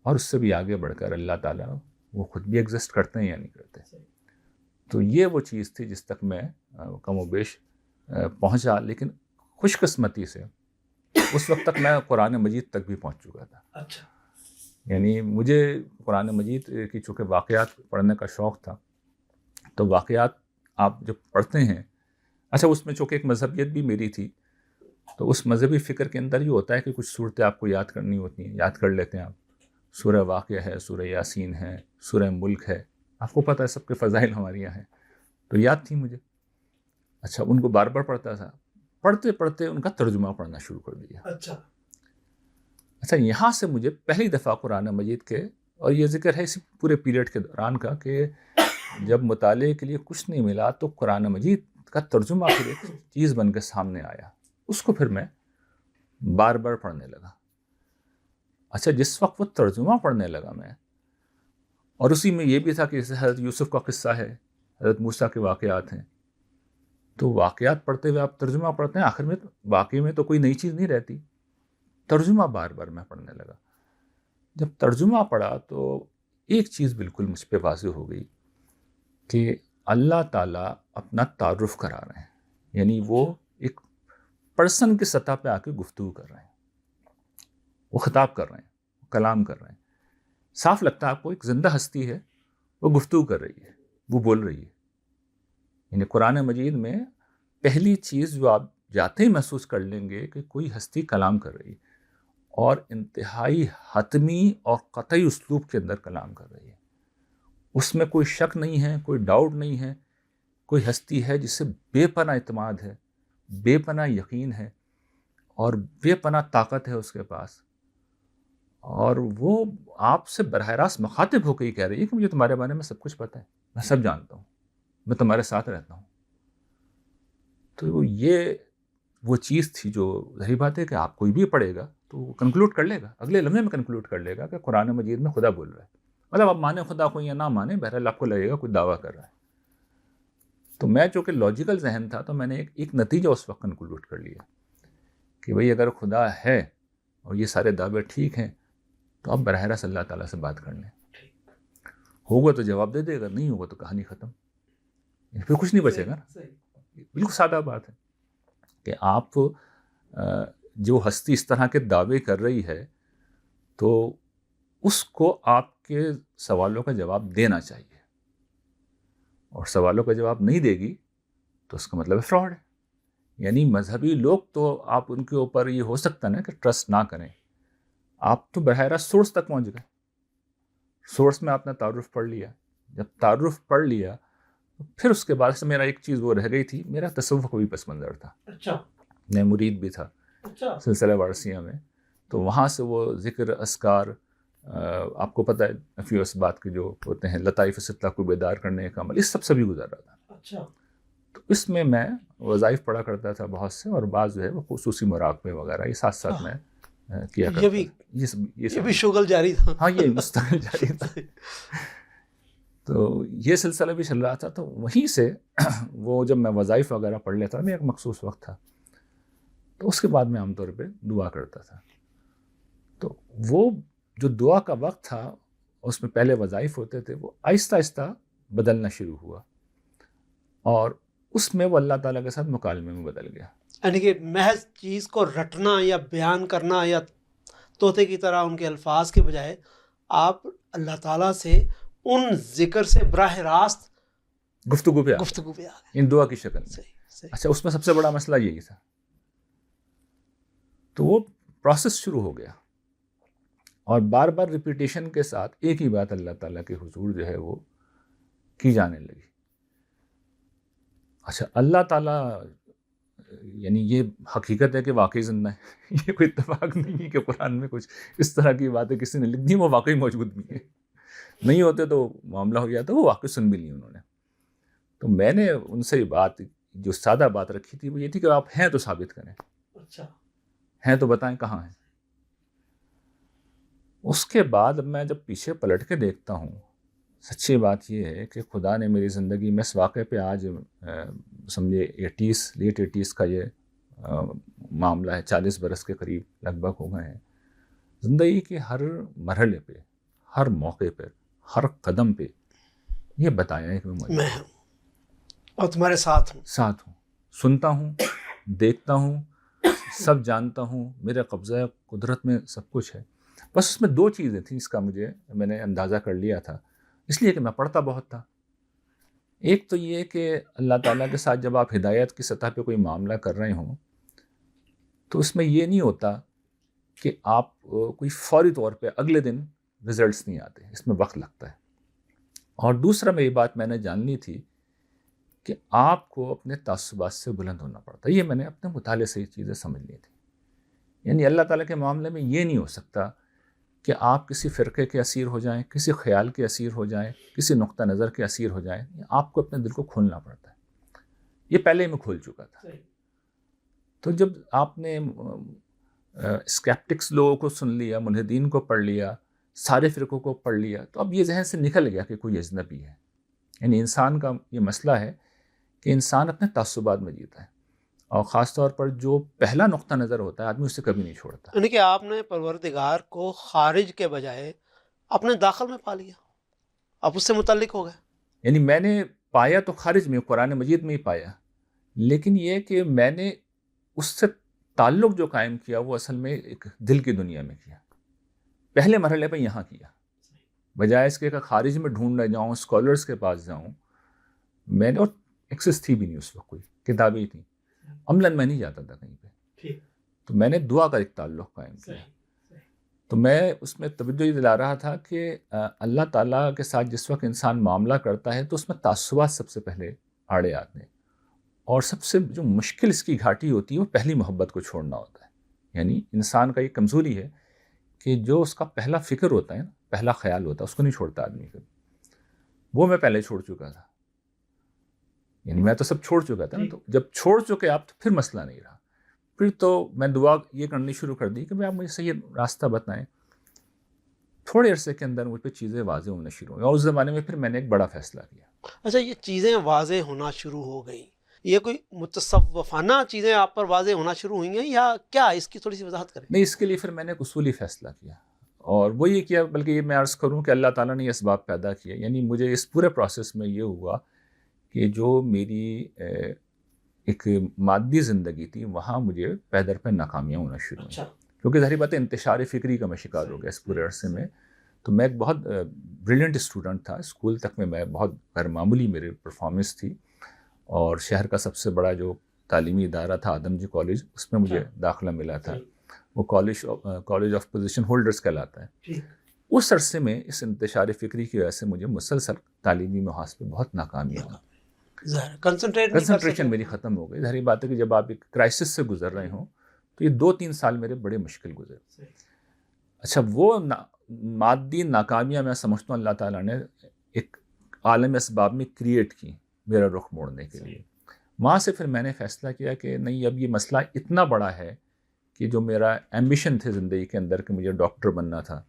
Speaker 2: اور اس سے بھی آگے بڑھ کر اللہ تعالیٰ وہ خود بھی ایگزسٹ کرتے ہیں یا نہیں کرتے. تو یہ وہ چیز تھی جس تک میں کم و بیش پہنچا، لیکن خوش قسمتی سے اس وقت تک میں قرآن مجید تک بھی پہنچ چکا تھا.
Speaker 1: اچھا.
Speaker 2: یعنی مجھے قرآن مجید کی چونکہ واقعات پڑھنے کا شوق تھا، تو واقعات آپ جب پڑھتے ہیں، اچھا اس میں چونکہ ایک مذہبیت بھی میری تھی، تو اس مذہبی فکر کے اندر یہ ہوتا ہے کہ کچھ صورتیں آپ کو یاد کرنی ہوتی ہیں، یاد کر لیتے ہیں آپ. سورہ واقعہ ہے، سورہ یاسین ہے، سورہ ملک ہے، آپ کو پتہ ہے سب کے فضائل ہمارے یہاں ہیں، تو یاد تھی مجھے. اچھا ان کو بار بار پڑھتا تھا، پڑھتے پڑھتے ان کا ترجمہ پڑھنا شروع کر دیا. اچھا یہاں سے مجھے پہلی دفعہ قرآن مجید کے، اور یہ ذکر ہے اسی پورے پیریڈ کے دوران کا، کہ جب مطالعے کے لیے کچھ نہیں ملا تو قرآن مجید کا ترجمہ پھر ایک چیز بن کے سامنے آیا. اس کو پھر میں بار بار پڑھنے لگا. اچھا جس وقت وہ ترجمہ پڑھنے لگا میں، اور اسی میں یہ بھی تھا کہ جیسے حضرت یوسف کا قصہ ہے، حضرت موسیٰ کے واقعات ہیں، تو واقعات پڑھتے ہوئے آپ ترجمہ پڑھتے ہیں، آخر میں واقعے میں تو کوئی نئی چیز نہیں رہتی. ترجمہ بار بار میں پڑھنے لگا. جب ترجمہ پڑھا تو ایک چیز بالکل مجھ پہ واضح ہو گئی کہ اللہ تعالیٰ اپنا تعارف کرا رہے ہیں. یعنی وہ ایک پرسن کی سطح پہ آ کے گفتگو کر رہے ہیں، وہ خطاب کر رہے ہیں، وہ کلام کر رہے ہیں. صاف لگتا ہے آپ کو ایک زندہ ہستی ہے، وہ گفتگو کر رہی ہے، وہ بول رہی ہے. یعنی قرآن مجید میں پہلی چیز جو آپ جاتے ہی محسوس کر لیں گے کہ کوئی ہستی کلام کر رہی ہے، اور انتہائی حتمی اور قطعی اسلوب کے اندر کلام کر رہی ہے. اس میں کوئی شک نہیں ہے، کوئی ڈاؤٹ نہیں ہے. کوئی ہستی ہے جسے بے پناہ اعتماد ہے، بے پناہ یقین ہے، اور بے پناہ طاقت ہے اس کے پاس. اور وہ آپ سے براہ راست مخاطب ہو کے یہ کہہ رہی ہے کہ مجھے تمہارے بارے میں سب کچھ پتہ ہے، میں سب جانتا ہوں، میں تمہارے ساتھ رہتا ہوں. تو یہ وہ چیز تھی جو ظاہر بات ہے کہ آپ کوئی بھی پڑھے گا تو وہ کنکلوڈ کر لے گا، اگلے لمحے میں کنکلوڈ کر لے گا کہ قرآن مجید میں خدا بول رہا ہے. مطلب آپ مانیں خدا کو یا نہ مانیں، بہرحال آپ کو لگے گا کوئی دعویٰ کر رہا ہے. تو میں چونکہ لاجیکل ذہن تھا تو میں نے ایک نتیجہ اس وقت کنکلوڈ کر لیا کہ بھئی اگر خدا ہے اور یہ سارے دعوے ٹھیک ہیں تو آپ براہ راست اللہ تعالیٰ سے بات کر لیں. ہوگا تو جواب دے دے گا، نہیں ہوگا تو کہانی ختم، پھر کچھ نہیں بچے گا نا. بالکل سادہ بات ہے کہ آپ جو ہستی اس طرح کے دعوے کر رہی ہے تو اس کو آپ کے سوالوں کا جواب دینا چاہیے، اور سوالوں کا جواب نہیں دے گی تو اس کا مطلب ہے فراڈ ہے. یعنی مذہبی لوگ تو آپ ان کے اوپر یہ ہو سکتا ہے نا کہ ٹرسٹ نہ کریں، آپ تو براہ راست سورس تک پہنچ گئے. سورس میں آپ نے تعارف پڑھ لیا. جب تعارف پڑھ لیا تو پھر اس کے بعد سے میرا ایک چیز وہ رہ گئی تھی، میرا تصوف کا بھی پس منظر تھا.
Speaker 1: اچھا.
Speaker 2: میں مرید بھی تھا سلسلہ وارثیہ میں، تو وہاں سے وہ ذکر اذکار، آپ کو پتہ ہے نفی بات کے جو ہوتے ہیں، لطائف ستہ کو بیدار کرنے کا عمل، اس سب سے بھی گزر رہا تھا.
Speaker 1: اچھا.
Speaker 2: تو اس میں وظائف پڑھا کرتا تھا بہت سے، اور بعض جو ہے وہ خصوصی مراقبے وغیرہ یہ ساتھ ساتھ میں کیا کرتا تھا. یہ بھی
Speaker 1: شغل جاری تھا.
Speaker 2: ہاں یہ مستقل جاری تھا. تو یہ سلسلہ بھی چل رہا تھا. تو وہیں سے وہ جب میں وظائف وغیرہ پڑھ لیتا تھا، میں ایک مخصوص وقت تھا، تو اس کے بعد میں عام طور پہ دعا کرتا تھا. تو وہ جو دعا کا وقت تھا اس میں پہلے وظائف ہوتے تھے، وہ آہستہ آہستہ بدلنا شروع ہوا، اور اس میں وہ اللہ تعالیٰ کے ساتھ مکالمے میں بدل گیا.
Speaker 1: یعنی کہ محض چیز کو رٹنا یا بیان کرنا یا طوطے کی طرح ان کے الفاظ کے بجائے آپ اللہ تعالیٰ سے ان ذکر سے براہ راست
Speaker 2: گفتگو پہ
Speaker 1: آ گئے
Speaker 2: ان دعا کی شکل میں. اچھا اس میں سب سے بڑا مسئلہ یہی تھا. تو وہ پروسیس شروع ہو گیا، اور بار بار ریپیٹیشن کے ساتھ ایک ہی بات اللہ تعالیٰ کے حضور جو ہے وہ کی جانے لگی. اچھا اللہ تعالیٰ، یعنی یہ حقیقت ہے کہ واقعی زندہ ہے، یہ کوئی اتفاق نہیں ہے کہ قرآن میں کچھ اس طرح کی باتیں کسی نے لکھ دی، وہ واقعی موجود بھی ہیں. نہیں ہوتے تو معاملہ ہو گیا، تو وہ واقعی سن بھی لی انہوں نے. تو میں نے ان سے یہ بات، جو سادہ بات رکھی تھی، وہ یہ تھی کہ آپ ہیں تو ثابت کریں.
Speaker 1: اچھا.
Speaker 2: ہیں تو بتائیں کہاں ہیں. اس کے بعد میں جب پیچھے پلٹ کے دیکھتا ہوں سچی بات یہ ہے کہ خدا نے میری زندگی میں اس واقعے پہ آج سمجھے لیٹ 80s کا یہ معاملہ ہے، 40 برس کے قریب لگ بھگ ہو گئے ہیں، زندگی کے ہر مرحلے پہ، ہر موقع پہ، ہر قدم پہ یہ بتایا ہے کہ
Speaker 1: میں ہوں اور تمہارے ساتھ
Speaker 2: ہوں، سنتا ہوں، دیکھتا ہوں، سب جانتا ہوں، میرے قبضہ قدرت میں سب کچھ ہے. بس اس میں 2 چیزیں تھیں، اس کا میں نے اندازہ کر لیا تھا، اس لیے کہ میں پڑھتا بہت تھا. ایک تو یہ کہ اللہ تعالیٰ کے ساتھ جب آپ ہدایت کی سطح پہ کوئی معاملہ کر رہے ہوں تو اس میں یہ نہیں ہوتا کہ آپ کوئی فوری طور پہ اگلے دن رزلٹس نہیں آتے، اس میں وقت لگتا ہے. اور دوسرا یہ بات میں نے جان لی تھی کہ آپ کو اپنے تعصبات سے بلند ہونا پڑتا ہے. یہ میں نے اپنے مطالعے سے یہ چیزیں سمجھ لی تھی. یعنی اللہ تعالیٰ کے معاملے میں یہ نہیں ہو سکتا کہ آپ کسی فرقے کے اسیر ہو جائیں، کسی خیال کے اسیر ہو جائیں، کسی نقطہ نظر کے اسیر ہو جائیں. آپ کو اپنے دل کو کھولنا پڑتا ہے. یہ پہلے ہی میں کھول چکا تھا. تو جب آپ نے اسکیپٹکس لوگوں کو سن لیا، ملحدین کو پڑھ لیا، سارے فرقوں کو پڑھ لیا، تو اب یہ ذہن سے نکل گیا کہ کوئی اجنبی ہے. یعنی انسان کا یہ مسئلہ ہے کہ انسان اپنے تعصبات میں جیتا ہے، اور خاص طور پر جو پہلا نقطہ نظر ہوتا ہے آدمی اسے کبھی نہیں چھوڑتا.
Speaker 1: یعنی کہ آپ نے پروردگار کو خارج کے بجائے اپنے داخل میں پا لیا، آپ اس سے متعلق ہو گئے.
Speaker 2: یعنی میں نے پایا تو خارج میں، قرآن مجید میں ہی پایا، لیکن یہ کہ میں نے اس سے تعلق جو قائم کیا وہ اصل میں ایک دل کی دنیا میں کیا. پہلے مرحلے پہ یہاں کیا، بجائے اس کے کہ خارج میں ڈھونڈنے جاؤں، اسکالرس کے پاس جاؤں. میں نے، اور ایکسس تھی بھی نہیں اس وقت، کوئی کتابیں تھیں، عملاً میں نہیں جاتا تھا کہیں پہ. تو میں نے دعا کا ایک تعلق قائم کیا. تو میں اس میں توجہ یہ دلا رہا تھا کہ اللہ تعالیٰ کے ساتھ جس وقت انسان معاملہ کرتا ہے تو اس میں تعصبات سب سے پہلے آڑے آتے ہیں، اور سب سے جو مشکل اس کی گھاٹی ہوتی ہے وہ پہلی محبت کو چھوڑنا ہوتا ہے. یعنی انسان کا یہ کمزوری ہے کہ جو اس کا پہلا فکر ہوتا ہے نا، پہلا خیال ہوتا ہے، اس کو نہیں چھوڑتا آدمی کبھی. وہ میں پہلے چھوڑ چکا تھا. یعنی میں تو سب چھوڑ چکا تھا نا، تو جب چھوڑ چکے آپ تو پھر مسئلہ نہیں رہا. پھر تو میں دعا یہ کرنی شروع کر دی کہ بھائی آپ مجھے صحیح راستہ بتائیں. تھوڑے عرصے کے اندر مجھ پہ چیزیں واضح ہونا شروع ہوئی، اور اس زمانے میں پھر میں نے ایک بڑا فیصلہ کیا.
Speaker 1: اچھا، یہ چیزیں واضح ہونا شروع ہو گئیں، یہ کوئی متصوفانہ چیزیں آپ پر واضح ہونا شروع ہوئی ہیں یا کیا؟ اس کی تھوڑی سی وضاحت کریں.
Speaker 2: نہیں، اس کے لیے پھر میں نے ایک اصولی فیصلہ کیا، اور وہ یہ کیا، بلکہ یہ میں عرض کروں کہ اللہ تعالیٰ نے یہ اسباب پیدا کیے. یعنی مجھے اس پورے پروسیس میں یہ ہوا کہ جو میری ایک مادی زندگی تھی وہاں مجھے پے در پہ ناکامیاں ہونا شروع ہوئیں. کیونکہ ظاہری بات ہے انتشار فکری کا میں شکار ہو گیا اس پورے عرصے میں. تو میں ایک بہت بریلینٹ اسٹوڈنٹ تھا، اسکول تک میں بہت غیر معمولی میری پرفارمنس تھی، اور شہر کا سب سے بڑا جو تعلیمی ادارہ تھا آدم جی کالج، اس میں مجھے داخلہ ملا تھا. وہ کالج آف پوزیشن ہولڈرز کہلاتا ہے. اس عرصے میں اس انتشار فکری کی وجہ سے مجھے مسلسل تعلیمی محاذ پہ بہت ناکامیاں ہوئی. کنسنٹریشن میری ختم ہو گئی. ظاہری بات ہے کہ جب آپ ایک کرائسس سے گزر رہے ہوں تو یہ 2-3 سال میرے بڑے مشکل گزرے. اچھا، وہ مادی ناکامیاں میں سمجھتا ہوں اللہ تعالیٰ نے ایک عالم اسباب میں کریٹ کی میرا رخ موڑنے کے لیے. وہاں سے پھر میں نے فیصلہ کیا کہ نہیں، اب یہ مسئلہ اتنا بڑا ہے کہ جو میرا ایمبیشن تھے زندگی کے اندر کہ مجھے ڈاکٹر بننا تھا،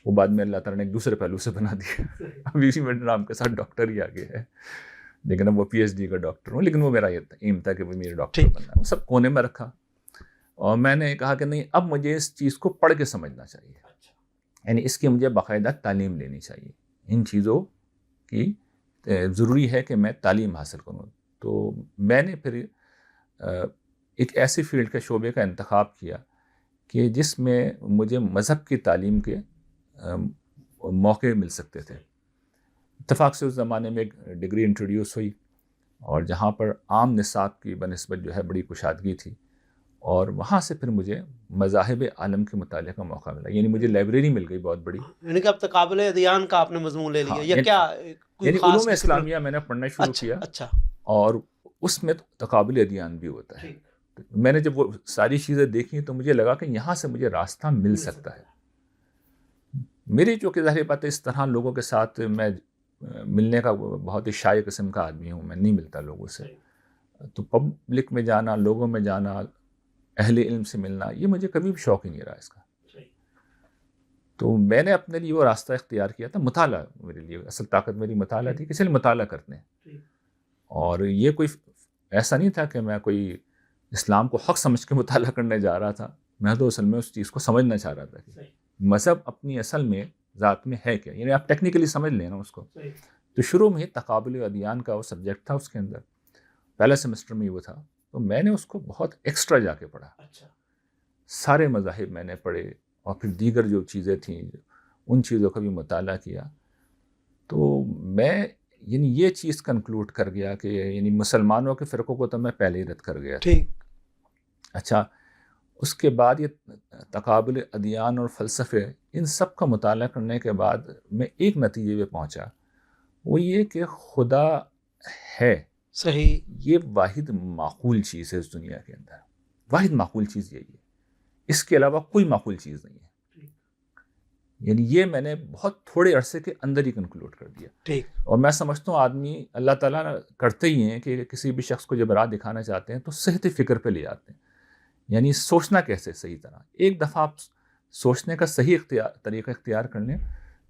Speaker 2: وہ بعد میں اللہ تعالیٰ نے ایک دوسرے پہلو سے بنا دیا. ابھی بھی میرے نام کے ساتھ ڈاکٹر ہی آگے ہے، لیکن اب وہ پی ایچ ڈی کا ڈاکٹر ہوں. لیکن وہ میرا یہ ایم تھا کہ وہ میرے ڈاکٹر بننا ہے. وہ سب کونے میں رکھا، اور میں نے کہا کہ نہیں، اب مجھے اس چیز کو پڑھ کے سمجھنا چاہیے. یعنی اس کی مجھے باقاعدہ تعلیم لینی چاہیے. ان چیزوں کی ضروری ہے کہ میں تعلیم حاصل کروں. تو میں نے پھر ایک ایسی فیلڈ کے شعبے کا انتخاب کیا کہ جس میں مجھے مذہب کی تعلیم کے موقع مل سکتے تھے. اتفاق سے اس زمانے میں ایک ڈگری انٹروڈیوس ہوئی، اور جہاں پر عام نصاب کی بنسبت جو ہے بڑی کشادگی تھی، اور وہاں سے پھر مجھے مذاہب عالم کے مطالعے کا موقع ملا. یعنی مجھے لائبریری مل گئی بہت بڑی.
Speaker 1: یعنی کہ اب تقابل ادیان کا آپ نے مضمون لے لیا یا کیا؟
Speaker 2: یعنی علوم اسلامیہ میں نے پڑھنا شروع کیا.
Speaker 1: اچھا.
Speaker 2: اور اس میں تقابل ادیان بھی ہوتا ہے. میں نے جب وہ ساری چیزیں دیکھی تو مجھے لگا کہ یہاں سے مجھے راستہ مل سکتا ہے. میری جو کہ ظاہر بات ہے اس طرح لوگوں کے ساتھ میں ملنے کا بہت ہی شائع قسم کا آدمی ہوں، میں نہیں ملتا لوگوں سے. تو پبلک میں جانا، لوگوں میں جانا، اہل علم سے ملنا، یہ مجھے کبھی بھی شوق ہی نہیں رہا اس کا. تو میں نے اپنے لیے وہ راستہ اختیار کیا تھا، مطالعہ میرے لیے اصل طاقت میری مطالعہ تھی، کسی لیے مطالعہ کرتے ہیں. اور یہ کوئی ایسا نہیں تھا کہ میں کوئی اسلام کو حق سمجھ کے مطالعہ کرنے جا رہا تھا، میں تو اصل میں اس چیز کو سمجھنا چاہ رہا تھا کہ مذہب اپنی اصل میں ذات میں ہے کیا، یعنی آپ ٹیکنیکلی سمجھ لیں نا اس کو. تو شروع میں تقابل ادیان کا وہ سبجیکٹ تھا، اس کے اندر پہلے سیمسٹر میں وہ تھا، تو میں نے اس کو بہت ایکسٹرا جا کے پڑھا. سارے مذاہب میں نے پڑھے، اور پھر دیگر جو چیزیں تھیں ان چیزوں کا بھی مطالعہ کیا. تو میں یعنی یہ چیز کنکلوڈ کر گیا کہ یعنی مسلمانوں کے فرقوں کو تو میں پہلے ہی رد کر گیا.
Speaker 1: ٹھیک.
Speaker 2: اچھا، اس کے بعد یہ تقابل ادیان اور فلسفے، ان سب کا مطالعہ کرنے کے بعد میں ایک نتیجے پہ پہنچا، وہ یہ کہ خدا ہے.
Speaker 1: صحیح.
Speaker 2: یہ واحد معقول چیز ہے اس دنیا کے اندر، واحد معقول چیز یہی ہے، اس کے علاوہ کوئی معقول چیز نہیں ہے. یعنی یہ میں نے بہت تھوڑے عرصے کے اندر ہی کنکلوڈ کر دیا.
Speaker 1: ٹھیک.
Speaker 2: اور میں سمجھتا ہوں آدمی اللہ تعالیٰ کرتے ہی ہیں کہ کسی بھی شخص کو جب راہ دکھانا چاہتے ہیں تو صحت فکر پہ لے آتے ہیں، یعنی سوچنا کیسے صحیح طرح. ایک دفعہ آپ سوچنے کا صحیح طریقہ اختیار کر لیں،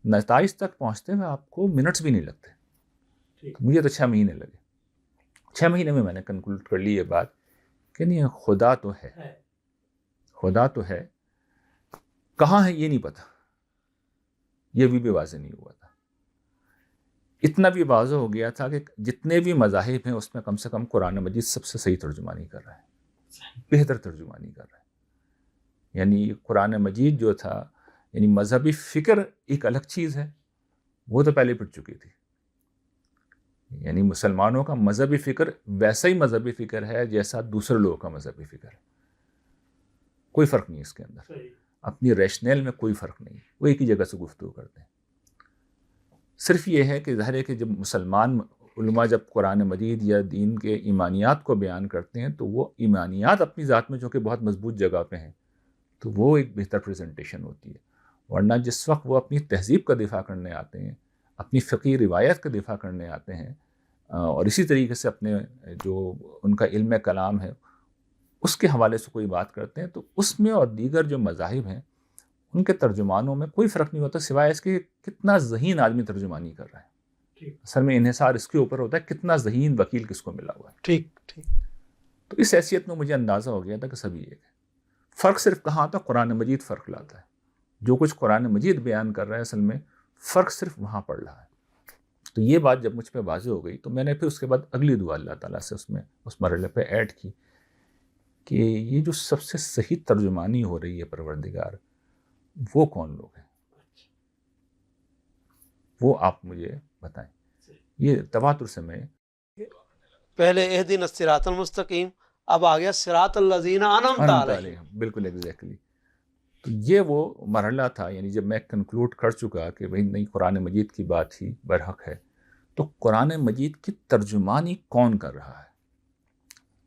Speaker 2: نتائج تک پہنچتے ہوئے آپ کو منٹس بھی نہیں لگتے. مجھے تو 6 مہینے لگے. 6 مہینے میں نے کنکلوڈ کر لی یہ بات کہ نہیں، خدا تو ہے، خدا تو ہے، کہاں ہے یہ نہیں پتہ. یہ بھی واضح نہیں ہوا تھا. اتنا بھی واضح ہو گیا تھا کہ جتنے بھی مذاہب ہیں اس میں کم سے کم قرآن مجید سب سے صحیح ترجمانی کر رہا ہے، بہتر ترجمانی کر رہا ہے. یعنی قرآن مجید جو تھا، یعنی مذہبی فکر ایک الگ چیز ہے، وہ تو پہلے پڑ چکی تھی. یعنی مسلمانوں کا مذہبی فکر ویسا ہی مذہبی فکر ہے جیسا دوسرے لوگوں کا مذہبی فکر ہے، کوئی فرق نہیں اس کے اندر. اپنی ریشنل میں کوئی فرق نہیں، وہ ایک ہی جگہ سے گفتگو کرتے ہیں. صرف یہ ہے کہ ظاہر ہے کہ جب مسلمان علماء جب قرآن مجید یا دین کے ایمانیات کو بیان کرتے ہیں تو وہ ایمانیات اپنی ذات میں جو کہ بہت مضبوط جگہ پہ ہیں، تو وہ ایک بہتر پریزنٹیشن ہوتی ہے. ورنہ جس وقت وہ اپنی تہذیب کا دفاع کرنے آتے ہیں، اپنی فقہی روایت کا دفاع کرنے آتے ہیں، اور اسی طریقے سے اپنے جو ان کا علم کلام ہے اس کے حوالے سے کوئی بات کرتے ہیں، تو اس میں اور دیگر جو مذاہب ہیں ان کے ترجمانوں میں کوئی فرق نہیں ہوتا، سوائے اس کے کتنا ذہین آدمی ترجمانی کر رہا ہے. اصل میں انحصار اس کے اوپر ہوتا ہے کتنا ذہین وکیل کس کو ملا ہوا ہے.
Speaker 1: ٹھیک ٹھیک.
Speaker 2: تو اس حیثیت میں مجھے اندازہ ہو گیا تھا کہ سبھی ایک ہے. فرق صرف کہاں آتا ہے؟ قرآن مجید فرق لاتا ہے. جو کچھ قرآن مجید بیان کر رہا ہے اصل میں فرق صرف وہاں پڑ رہا ہے. تو یہ بات جب مجھ پہ واضح ہو گئی تو میں نے پھر اس کے بعد اگلی دعا اللہ تعالیٰ سے اس مرحلے پہ ایڈ کی کہ یہ جو سب سے صحیح ترجمانی ہو رہی ہے پروردگار، وہ کون لوگ ہیں، وہ آپ مجھے بتائیں. یہ تواتر سے میں
Speaker 1: پہلے اہدنا الصراط المستقیم، اب آ گیا صراط الذین انعمت علیہم.
Speaker 2: بالکل ایگزیکٹلی. تو یہ وہ مرحلہ تھا، یعنی جب میں کنکلوڈ کر چکا کہ بھئی نہیں، قرآن مجید کی بات ہی برحق ہے، تو قرآن مجید کی ترجمانی کون کر رہا ہے.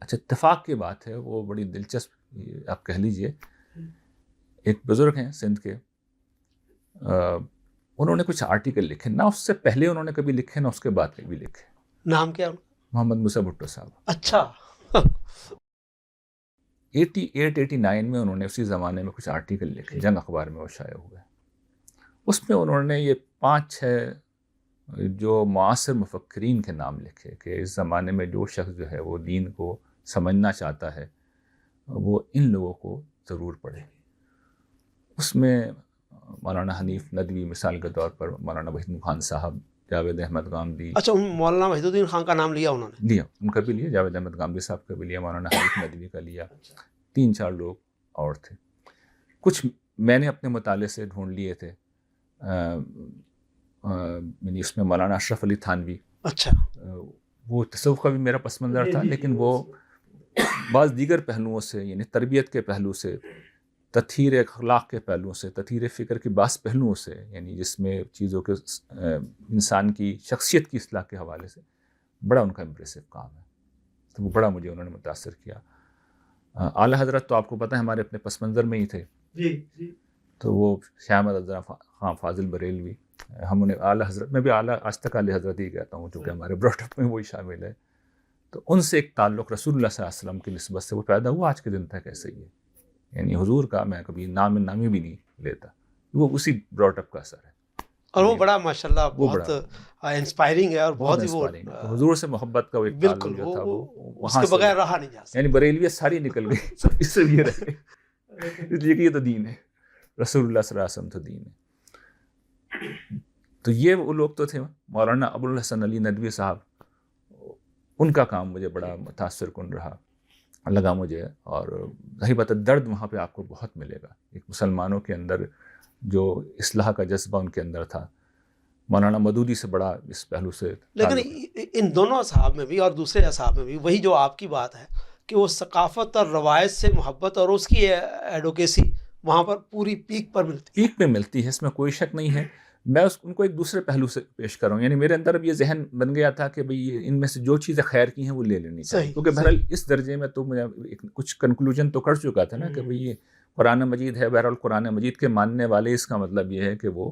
Speaker 2: اچھا، اتفاق کی بات ہے، وہ بڑی دلچسپ آپ کہہ لیجئے. ایک بزرگ ہیں سندھ کے، انہوں نے کچھ آرٹیکل لکھے، نہ اس سے پہلے انہوں نے کبھی لکھے نہ اس کے بعد کبھی لکھے.
Speaker 1: نام کیا؟
Speaker 2: محمد موسیٰ بھٹو صاحب.
Speaker 1: اچھا.
Speaker 2: 88-89 میں انہوں نے اسی زمانے میں کچھ آرٹیکل لکھے، جنگ اخبار میں وہ شائع ہوئے. اس میں انہوں نے یہ 5-6 جو معاصر مفکرین کے نام لکھے کہ اس زمانے میں جو شخص جو ہے وہ دین کو سمجھنا چاہتا ہے وہ ان لوگوں کو ضرور پڑھے. اس میں مولانا حنیف ندوی مثال کے طور پر، مولانا وحید الدین خان صاحب، جاوید احمد غامدی.
Speaker 1: اچھا، مولانا وحید الدین خان کا نام لیا انہوں نے؟
Speaker 2: لیا، ان کا بھی لیا، جاوید احمد غامدی صاحب کا بھی لیا، مولانا حنیف ندوی کا لیا. 3-4 لوگ اور تھے. کچھ میں نے اپنے مطالعے سے ڈھونڈ لیے تھے، یعنی اس میں مولانا اشرف علی تھانوی.
Speaker 1: اچھا.
Speaker 2: وہ تصوف کا بھی میرا پس منظر تھا، لیکن وہ بعض دیگر پہلوؤں سے، یعنی تربیت کے پہلو سے، تطہیر اخلاق کے پہلوؤں سے، تطہیر فکر کے بعض پہلوؤں سے، یعنی جس میں چیزوں کے انسان کی شخصیت کی اصلاح کے حوالے سے بڑا ان کا امپریسو کام ہے. تو وہ بڑا مجھے انہوں نے متاثر کیا. اعلیٰ حضرت تو آپ کو پتہ ہے ہمارے اپنے پس منظر میں ہی تھے.
Speaker 1: جی.
Speaker 2: تو وہ شاہ احمد رضا خان فاضل بریلوی، ہم انہیں اعلیٰ حضرت، میں بھی اعلیٰ آج تک اعلیٰ حضرت ہی کہتا ہوں چونکہ ہمارے براٹ اپ میں وہی شامل ہے. تو ان سے ایک تعلق رسول اللہ صلی اللہ علیہ وسلم کی نسبت سے وہ پیدا ہوا، آج کے دن تک ایسے ہی ہے. یعنی حضور کا میں کبھی نامی بھی نہیں لیتا، وہ اسی براٹ اپ کا اثر ہے.
Speaker 1: اور وہ بڑا ماشاءاللہ بہت انسپائرنگ ہے اور بہت ہی وہ
Speaker 2: حضور سے محبت کا وہ ایک تعلق جو تھا وہ
Speaker 1: وہاں کے بغیر رہا نہیں جا سکتا.
Speaker 2: یعنی بریلویت ساری نکل گئی سب اس سے یہ رہے, اس لیے کہ یہ تو دین ہے, رسول اللہ صلی اللہ علیہ وسلم تو دین ہے. تو یہ وہ لوگ تو تھے. مولانا ابوالحسن علی ندوی صاحب, ان کا کام مجھے بڑا متاثر کن رہا لگا مجھے. اور ظاہر بات ہے درد وہاں پہ آپ کو بہت ملے گا. ایک مسلمانوں کے اندر جو اصلاح کا جذبہ ان کے اندر تھا, مولانا مودودی سے بڑا اس پہلو سے.
Speaker 1: لیکن ان دونوں اصحاب میں بھی اور دوسرے اصحاب میں بھی وہی جو آپ کی بات ہے کہ وہ ثقافت اور روایت سے محبت اور اس کی ایڈوکیسی وہاں پر پوری پیک پر ملتی ہے.
Speaker 2: پیک پہ ملتی ہے, اس میں کوئی شک نہیں ہے. میں ان کو ایک دوسرے پہلو سے پیش کر رہا ہوں. یعنی میرے اندر اب یہ ذہن بن گیا تھا کہ بھئی ان میں سے جو چیزیں خیر کی ہیں وہ لے لینی چاہیے, کیونکہ بہرحال اس درجے میں تو مجھے کچھ کنکلوژن تو کر چکا تھا نا کہ بھئی یہ قرآن مجید ہے. بہرحال قرآن مجید کے ماننے والے, اس کا مطلب یہ ہے کہ وہ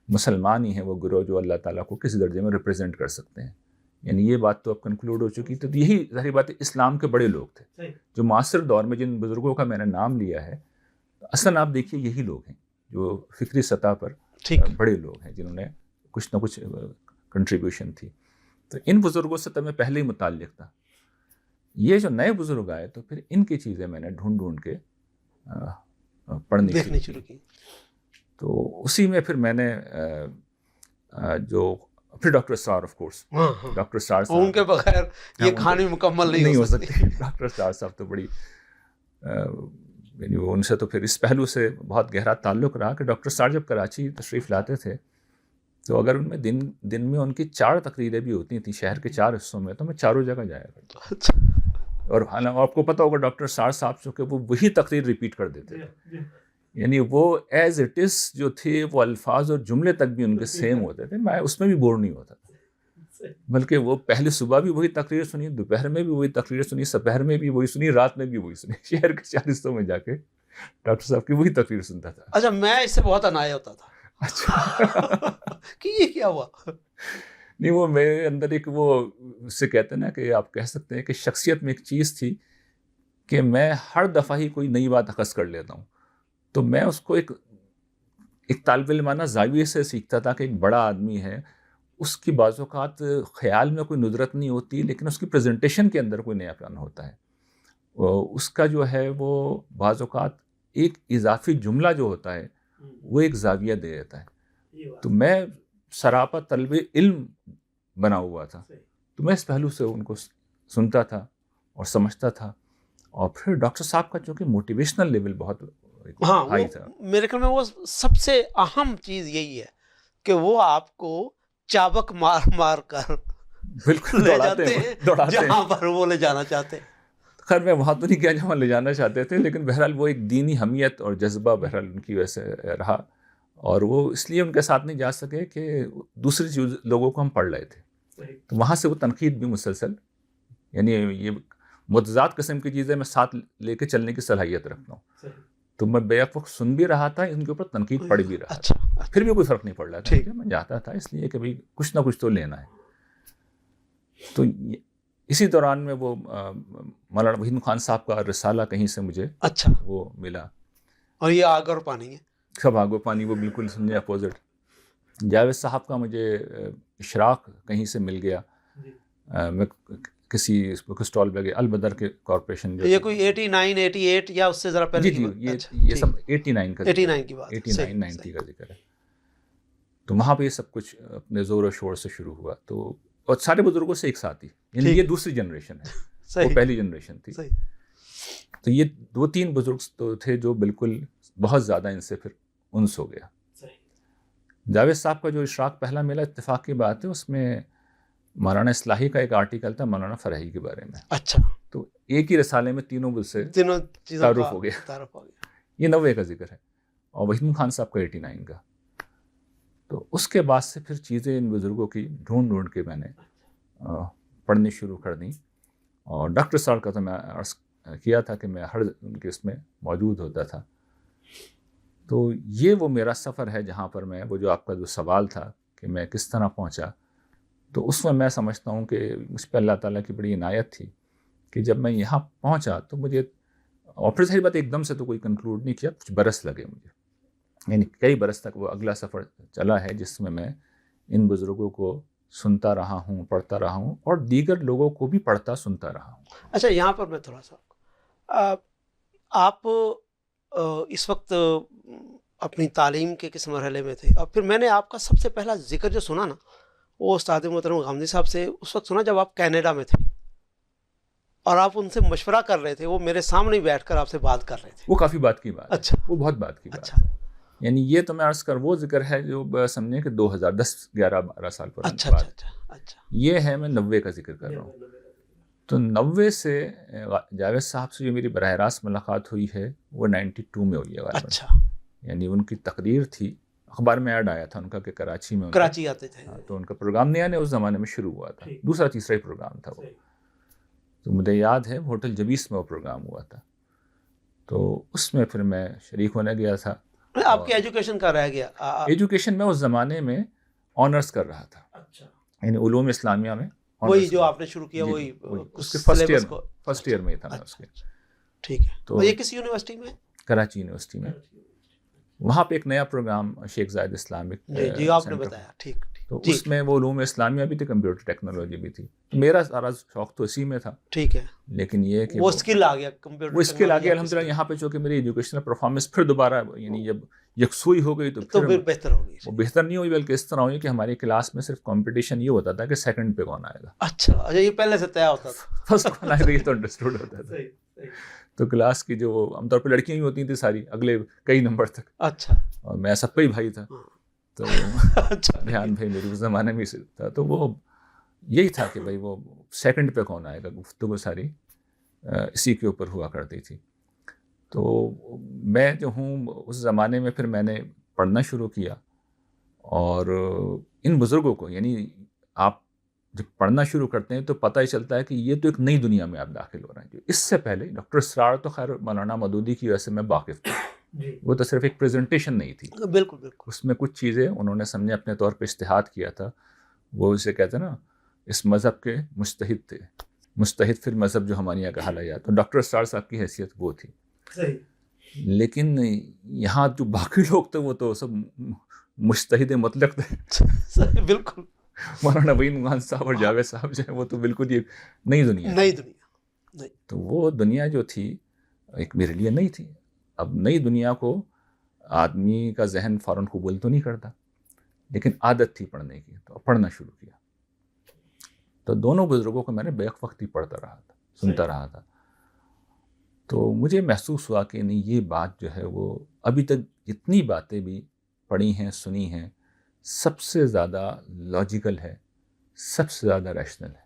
Speaker 2: مسلمان ہی ہیں, وہ گروہ جو اللہ تعالیٰ کو کسی درجے میں ریپرزینٹ کر سکتے ہیں. یعنی یہ بات تو اب کنکلوڈ ہو چکی. تو یہی ظاہر بات ہے اسلام کے بڑے لوگ تھے جو معاصر دور میں جن بزرگوں کا میں نے نام لیا ہے. اصلاً آپ دیکھیے یہی لوگ ہیں جو فکری سطح پر بڑے لوگ ہیں جنہوں نے کچھ نہ کچھ کنٹریبیوشن تھی. تو ان بزرگوں سے تو میں پہلے ہی متعلق تھا. یہ جو نئے بزرگ آئے تو پھر ان کی چیزیں میں نے ڈھونڈ کے پڑھنی شروع کی. تو اسی میں پھر میں نے جو پھر doctor Israr, of course doctor Israr صاحب,
Speaker 1: ان کے بغیر یہ کہانی مکمل نہیں ہو سکتی.
Speaker 2: ڈاکٹر اسرار صاحب تو بڑی یعنی ان سے تو پھر اس پہلو سے بہت گہرا تعلق رہا کہ ڈاکٹر اسرار جب کراچی تشریف لاتے تھے تو اگر ان میں دن میں ان کی 4 تقریریں بھی ہوتی تھیں شہر کے 4 حصوں میں, تو میں چاروں جگہ جایا کرتا. اور حالانکہ آپ کو پتہ ہوگا ڈاکٹر اسرار صاحب جو کہ وہ وہی تقریر ریپیٹ کر دیتے تھے. یعنی وہ ایز اٹ از جو تھے وہ الفاظ اور جملے تک بھی ان کے سیم ہوتے تھے. میں اس میں بھی بور نہیں ہوتا تھا, بلکہ وہ پہلے صبح بھی وہی تقریر سنی, دوپہر میں بھی وہی تقریر سنی, دوپہر میں بھی وہی سنی, رات میں بھی وہی سنی. شہر کے 4 حصوں میں جا کے ڈاکٹر صاحب کی وہی تقریر سنتا تھا.
Speaker 1: اچھا, میں اس سے بہت عنایہ ہوتا تھا.
Speaker 2: اچھا
Speaker 1: کہ یہ کیا ہوا؟
Speaker 2: نہیں, وہ میرے اندر ایک وہ اس سے کہتے ہیں نا کہ آپ کہہ سکتے ہیں کہ شخصیت میں ایک چیز تھی کہ میں ہر دفعہ ہی کوئی نئی بات اخذ کر لیتا ہوں. تو میں اس کو ایک طالب علمانہ زاویے سے سیکھتا تھا کہ ایک بڑا آدمی ہے, اس کی بعض اوقات خیال میں کوئی ندرت نہیں ہوتی, لیکن اس کی پریزنٹیشن کے اندر کوئی نیا پلان ہوتا ہے. اس کا جو ہے وہ بعض اوقات ایک اضافی جملہ جو ہوتا ہے وہ ایک زاویہ دے دیتا ہے. تو میں سراپا طلب علم بنا ہوا تھا, تو میں اس پہلو سے ان کو سنتا تھا اور سمجھتا تھا. اور پھر ڈاکٹر صاحب کا چونکہ موٹیویشنل لیول بہت ہائی تھا,
Speaker 1: میرے خیال میں وہ سب سے اہم چیز یہی ہے کہ وہ آپ کو چابک مار مار کر
Speaker 2: بالکل
Speaker 1: لے جاتے ہیں جہاں پر وہ لے جانا چاہتے ہیں.
Speaker 2: خیر میں وہاں تو نہیں کیا جہاں لے جانا چاہتے تھے, لیکن بہرحال وہ ایک دینی حمیت اور جذبہ بہرحال ان کی وجہ سے رہا. اور وہ اس لیے ان کے ساتھ نہیں جا سکے کہ دوسری چیز لوگوں کو ہم پڑھ رہے تھے, تو وہاں سے وہ تنقید بھی مسلسل, یعنی یہ متضاد قسم کی چیزیں میں ساتھ لے کے چلنے کی صلاحیت رکھتا ہوں. تو میں بیک وقت سن بھی رہا تھا, ان کے اوپر تنقید پڑھ بھی رہا تھا, پھر بھی کوئی فرق نہیں پڑ رہا تھا. میں جاتا تھا اس لیے کہ بھائی کچھ نہ کچھ تو لینا ہے. تو اسی دوران میں وہ مولانا وحید خان صاحب کا رسالہ کہیں سے مجھے
Speaker 1: اچھا
Speaker 2: وہ ملا,
Speaker 1: اور یہ آگ اور پانی ہے,
Speaker 2: سب آگ و پانی, وہ بالکل سمجھے اپوزٹ. جاوید صاحب کا مجھے اشراق کہیں سے مل گیا. میں کسی بک اسٹال پہ گیا, البدر کے کارپوریشن, جو
Speaker 1: یہ کوئی 89 88 یا اس سے ذرا پہلے.
Speaker 2: جی یہ سب 89 کا
Speaker 1: 89 کی بات,
Speaker 2: 89 90 کا ذکر ہے. تو وہاں پہ یہ سب کچھ اپنے زور و شور سے شروع ہوا. تو اور سارے بزرگوں سے ایک ساتھ ہی, یعنی یہ دوسری جنریشن ہے, وہ پہلی جنریشن تھی. تو یہ 2-3 بزرگ تو تھے جو بالکل بہت زیادہ ان سے پھر انس ہو گیا. جاوید صاحب کا جو اشراق پہلا ملا, اتفاق کی بات ہے, اس میں مولانا اصلاحی کا ایک آرٹیکل تھا مولانا فرحی کے بارے میں.
Speaker 1: اچھا,
Speaker 2: تو ایک ہی رسالے میں تینوں سے تعارف ہو گیا. یہ 90 کا ذکر ہے, اور وحید خان صاحب کا 89 کا. تو اس کے بعد سے پھر چیزیں ان بزرگوں کی ڈھونڈ کے میں نے پڑھنی شروع کر دیں. اور ڈاکٹر صاحب کا تو میں عرض کیا تھا کہ میں ہر ان کے اس میں موجود ہوتا تھا. تو یہ وہ میرا سفر ہے جہاں پر میں, وہ جو آپ کا جو سوال تھا کہ میں کس طرح پہنچا, تو اس میں سمجھتا ہوں کہ مجھ پہ اللہ تعالیٰ کی بڑی عنایت تھی کہ جب میں یہاں پہنچا تو مجھے, اور پھر صحیح بات ایک دم سے تو کوئی کنکلوڈ نہیں کیا, کچھ برس لگے مجھے. یعنی کئی برس تک وہ اگلا سفر چلا ہے جس میں ان بزرگوں کو سنتا رہا ہوں، پڑھتا رہا ہوں، اور دیگر لوگوں کو بھی پڑھتا سنتا رہا ہوں۔
Speaker 1: اچھا، یہاں پر میں تھوڑا سا آپ اس وقت اپنی تعلیم کے کس مرحلے میں تھے؟ اور پھر میں نے آپ کا سب سے پہلا ذکر جو سنا نا وہ استاد محترم غامدی صاحب سے اس وقت سنا جب آپ کینیڈا میں تھے اور آپ ان سے مشورہ کر رہے تھے، وہ میرے سامنے بیٹھ کر آپ سے بات کر رہے تھے۔
Speaker 2: وہ کافی بات کی بات ہے،
Speaker 1: اچھا،
Speaker 2: وہ بہت بات کی بات
Speaker 1: اچھا،
Speaker 2: ہے۔ یعنی یہ تو میں عرض کر وہ ذکر ہے جو سمجھیں کہ 2010 11 سال پرانی
Speaker 1: اچھا
Speaker 2: بات۔
Speaker 1: اچھا اچھا اچھا،
Speaker 2: یہ ہے میں 90 کا ذکر کر رہا ہوں۔ تو 90 سے جاوید صاحب سے جو میری براہ راست ملاقات ہوئی ہے وہ 92 میں ہوئی ہے غالباً۔
Speaker 1: اچھا،
Speaker 2: یعنی ان کی تقریر تھی، اخبار میں ایڈ آیا تھا ان کا کہ کراچی میں
Speaker 1: کراچی آتے تھے۔
Speaker 2: تو ان کا پروگرام نیا اس زمانے میں شروع ہوا تھا، دوسرا تیسرا ہی پروگرام تھا وہ۔ تو مجھے یاد ہے ہوٹل جبیس میں وہ پروگرام ہوا تھا، تو اس میں پھر میں شریک ہونے گیا تھا۔
Speaker 1: آپ کی ایجوکیشن کا رہ گیا؟
Speaker 2: ایجوکیشن میں اس زمانے میں آنرس کر رہا تھا،
Speaker 1: اچھا،
Speaker 2: یعنی علوم اسلامیہ میں
Speaker 1: وہی جو آپ نے شروع کیا وہی
Speaker 2: اس کے فرسٹ ایئر میں ہی تھا میں اس کے۔
Speaker 1: ٹھیک ہے، تو یہ کس یونیورسٹی میں؟
Speaker 2: کراچی یونیورسٹی میں۔ وہاں پہ ایک نیا پروگرام شیخ زاید اسلامک
Speaker 1: جی آپ نے بتایا، ٹھیک،
Speaker 2: تو اس میں وہ علوم اسلامیہ بھی تھی، کمپیوٹر ٹیکنالوجی بھی تھی۔ میرا سارا شوق تو اسی میں تھا،
Speaker 1: ٹھیک ہے،
Speaker 2: لیکن یہ کہ
Speaker 1: وہ اسکل آ گیا، کمپیوٹر
Speaker 2: وہ اسکل آ گیا الحمدللہ۔ یہاں پہ چونکہ میری ایجوکیشنل پرفارمنس پھر دوبارہ یعنی جب یکسوئی ہو گئی تو
Speaker 1: پھر بہتر ہوگی۔
Speaker 2: وہ بہتر نہیں ہوئی بلکہ اس طرح ہوئی کہ ہماری کلاس میں صرف کمپٹیشن یہ ہوتا تھا کہ سیکنڈ پہ کون آئے گا۔
Speaker 1: اچھا، یہ پہلے سے طے ہوتا تھا،
Speaker 2: فرسٹ کون آئے گا یہ تو انڈرسٹوڈ ہوتا تھا۔ تو کلاس کی جو عام طور پہ لڑکیاں ہی ہوتی تھیں ساری اگلے کئی نمبر تک،
Speaker 1: اچھا،
Speaker 2: اور میں سب پہ ہی بھائی تھا، تو دھیان بھائی میری اس زمانے میں تھا۔ تو وہ یہی تھا کہ بھائی وہ سیکنڈ پہ کون آئے گا، گفتگو ساری اسی کے اوپر ہوا کرتی تھی۔ تو میں جو ہوں اس زمانے میں پھر میں نے پڑھنا شروع کیا، اور ان بزرگوں کو یعنی آپ جب پڑھنا شروع کرتے ہیں تو پتہ ہی چلتا ہے کہ یہ تو ایک نئی دنیا میں آپ داخل ہو رہے ہیں۔ اس سے پہلے ڈاکٹر اسرار تو خیر مولانا مودودی کی وجہ سے میں واقف تھا، وہ تو صرف ایک پریزنٹیشن نہیں تھی،
Speaker 1: بالکل بالکل، اس
Speaker 2: میں کچھ چیزیں انہوں نے سمجھے اپنے طور پہ اجتہاد کیا تھا۔ وہ اسے کہتے ہیں نا اس مذہب کے مجتہد تھے، مجتہد پھر مذہب جو ہمارے یہاں کہا جاتا، تو ڈاکٹر اسرار صاحب کی حیثیت وہ تھی۔ لیکن یہاں جو باقی لوگ تھے وہ تو سب مجتہد مطلق تھے،
Speaker 1: بالکل۔
Speaker 2: مولانا وحید خان صاحب اور جاوید صاحب جو ہیں وہ تو بالکل یہ نئی دنیا، تو وہ دنیا جو تھی ایک میرے لیے نئی تھی۔ اب نئی دنیا کو آدمی کا ذہن فوراً قبول تو نہیں کرتا، لیکن عادت تھی پڑھنے کی، تو پڑھنا شروع کیا۔ تو دونوں بزرگوں کو میں نے بیک وقت ہی پڑھتا رہا تھا، سنتا رہا تھا۔ تو مجھے محسوس ہوا کہ نہیں یہ بات جو ہے وہ ابھی تک جتنی باتیں بھی پڑھی ہیں سنی ہیں سب سے زیادہ لاجیکل ہے، سب سے زیادہ ریشنل ہے۔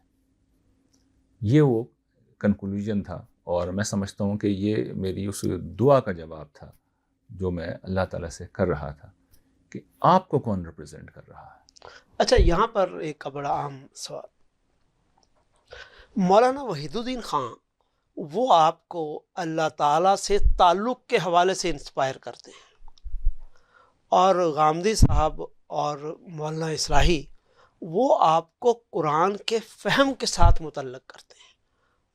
Speaker 2: یہ وہ کنکلوژن تھا، اور میں سمجھتا ہوں کہ یہ میری اس دعا کا جواب تھا جو میں اللہ تعالیٰ سے کر رہا تھا کہ آپ کو کون ریپرزینٹ کر رہا ہے۔
Speaker 1: اچھا، یہاں پر ایک بڑا عام سوال، مولانا وحید الدین خان وہ آپ کو اللہ تعالیٰ سے تعلق کے حوالے سے انسپائر کرتے ہیں، اور غامدی صاحب اور مولانا اصلاحی وہ آپ کو قرآن کے فہم کے ساتھ متعلق کرتے ہیں،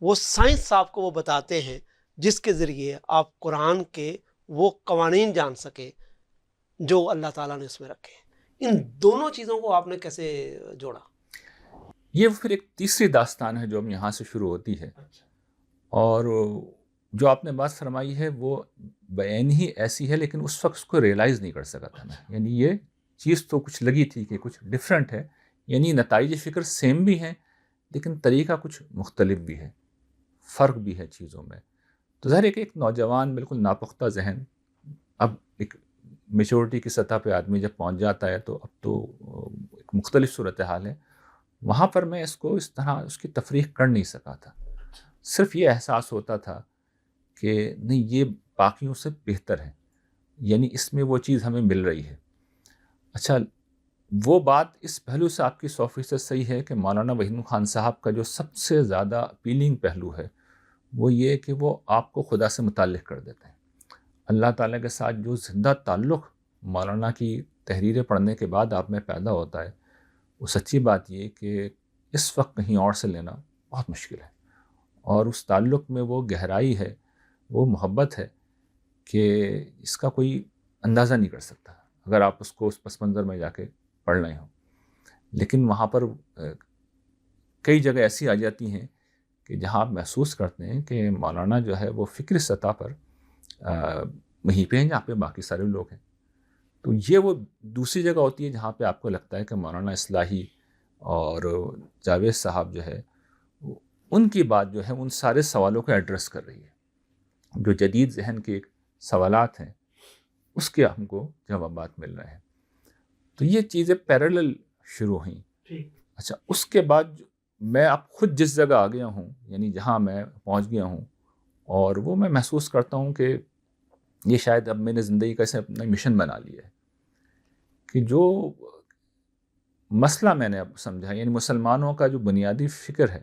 Speaker 1: وہ سائنس آپ کو وہ بتاتے ہیں جس کے ذریعے آپ قرآن کے وہ قوانین جان سکے جو اللہ تعالیٰ نے اس میں رکھے ہیں۔ ان دونوں چیزوں کو آپ نے کیسے جوڑا؟
Speaker 2: یہ پھر ایک تیسری داستان ہے جو اب یہاں سے شروع ہوتی ہے، اور جو آپ نے بات فرمائی ہے وہ بیان ہی ایسی ہے، لیکن اس وقت اس کو ریئلائز نہیں کر سکا تھا میں۔ یعنی یہ چیز تو کچھ لگی تھی کہ کچھ ڈفرینٹ ہے، یعنی نتائج فکر سیم بھی ہیں لیکن طریقہ کچھ مختلف بھی ہے، فرق بھی ہے چیزوں میں۔ تو ظاہر ہے کہ ایک نوجوان بالکل ناپختہ ذہن اب ایک میچورٹی کی سطح پہ آدمی جب پہنچ جاتا ہے تو اب تو ایک مختلف صورتحال ہے۔ وہاں پر میں اس کو اس طرح اس کی تفریق کر نہیں سکا تھا، صرف یہ احساس ہوتا تھا کہ نہیں یہ باقیوں سے بہتر ہے، یعنی اس میں وہ چیز ہمیں مل رہی ہے۔ اچھا، وہ بات اس پہلو سے آپ کی 100% صحیح ہے کہ مولانا وحید خان صاحب کا جو سب سے زیادہ اپیلنگ پہلو ہے وہ یہ کہ وہ آپ کو خدا سے متعلق کر دیتے ہیں۔ اللہ تعالیٰ کے ساتھ جو زندہ تعلق مولانا کی تحریریں پڑھنے کے بعد آپ میں پیدا ہوتا ہے، وہ سچی بات یہ کہ اس وقت کہیں اور سے لینا بہت مشکل ہے، اور اس تعلق میں وہ گہرائی ہے، وہ محبت ہے کہ اس کا کوئی اندازہ نہیں کر سکتا اگر آپ اس کو اس پس منظر میں جا کے پڑھ رہے ہوں. لیکن وہاں پر کئی جگہ ایسی آ جاتی ہیں کہ جہاں آپ محسوس کرتے ہیں کہ مولانا جو ہے وہ فکری سطح پر وہیں پہ ہیں جہاں پہ باقی سارے لوگ ہیں. تو یہ وہ دوسری جگہ ہوتی ہے جہاں پہ آپ کو لگتا ہے کہ مولانا اصلاحی اور جاوید صاحب جو ہے ان کی بات جو ہے ان سارے سوالوں کو ایڈریس کر رہی ہے. جو جدید ذہن کے سوالات ہیں اس کے ہم کو جوابات مل رہے ہیں. تو یہ چیزیں پیرالل شروع ہوئیں. اچھا اس کے بعد میں اب خود جس جگہ آ گیا ہوں یعنی جہاں میں پہنچ گیا ہوں اور وہ میں محسوس کرتا ہوں کہ یہ شاید اب میں نے زندگی کا اسے اپنا مشن بنا لیا ہے کہ جو مسئلہ میں نے اب سمجھا یعنی مسلمانوں کا جو بنیادی فکر ہے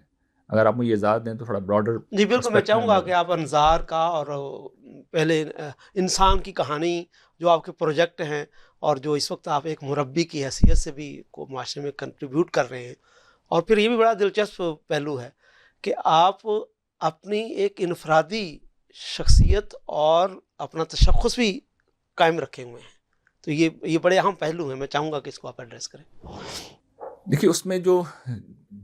Speaker 2: اگر آپ مجھے اجازت دیں تو تھوڑا براڈر.
Speaker 1: جی بالکل، میں چاہوں گا کہ آپ انظار کا اور پہلے انسان کی کہانی جو آپ کے پروجیکٹ ہیں اور جو اس وقت آپ ایک مربی کی حیثیت سے بھی کو معاشرے میں کنٹریبیوٹ کر رہے ہیں، اور پھر یہ بھی بڑا دلچسپ پہلو ہے کہ آپ اپنی ایک انفرادی شخصیت اور اپنا تشخص بھی قائم رکھے ہوئے ہیں. تو یہ بڑے اہم پہلو ہیں، میں چاہوں گا کہ اس کو آپ ایڈریس کریں.
Speaker 2: دیکھیے اس میں جو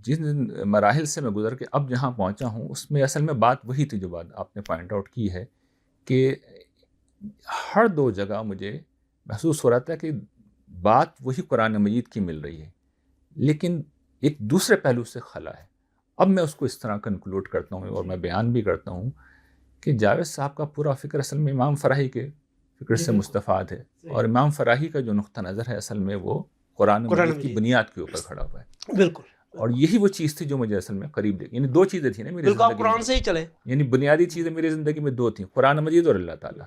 Speaker 2: جن مراحل سے میں گزر کے اب جہاں پہنچا ہوں اس میں اصل میں بات وہی تھی جو بات آپ نے پوائنٹ آؤٹ کی ہے کہ ہر دو جگہ مجھے محسوس ہو رہا تھا کہ بات وہی قرآن مجید کی مل رہی ہے لیکن ایک دوسرے پہلو سے خلا ہے. اب میں اس کو اس طرح کنکلوڈ کرتا ہوں اور میں بیان بھی کرتا ہوں کہ جاوید صاحب کا پورا فکر اصل میں امام فراہی کے فکر سے مستفاد ہے اور امام فراہی کا جو نقطہ نظر ہے اصل میں وہ قرآن مجید کی بنیاد کے اوپر کھڑا ہوا ہے.
Speaker 1: بالکل.
Speaker 2: اور یہی وہ چیز تھی جو مجھے اصل میں قریب لگی. یعنی دو چیزیں تھیں نا میری
Speaker 1: بالکل، آپ
Speaker 2: زندگی
Speaker 1: قرآن
Speaker 2: میں.
Speaker 1: سے ہی چلے.
Speaker 2: یعنی بنیادی چیزیں میری زندگی میں دو تھیں، قرآن مجید اور اللہ تعالیٰ.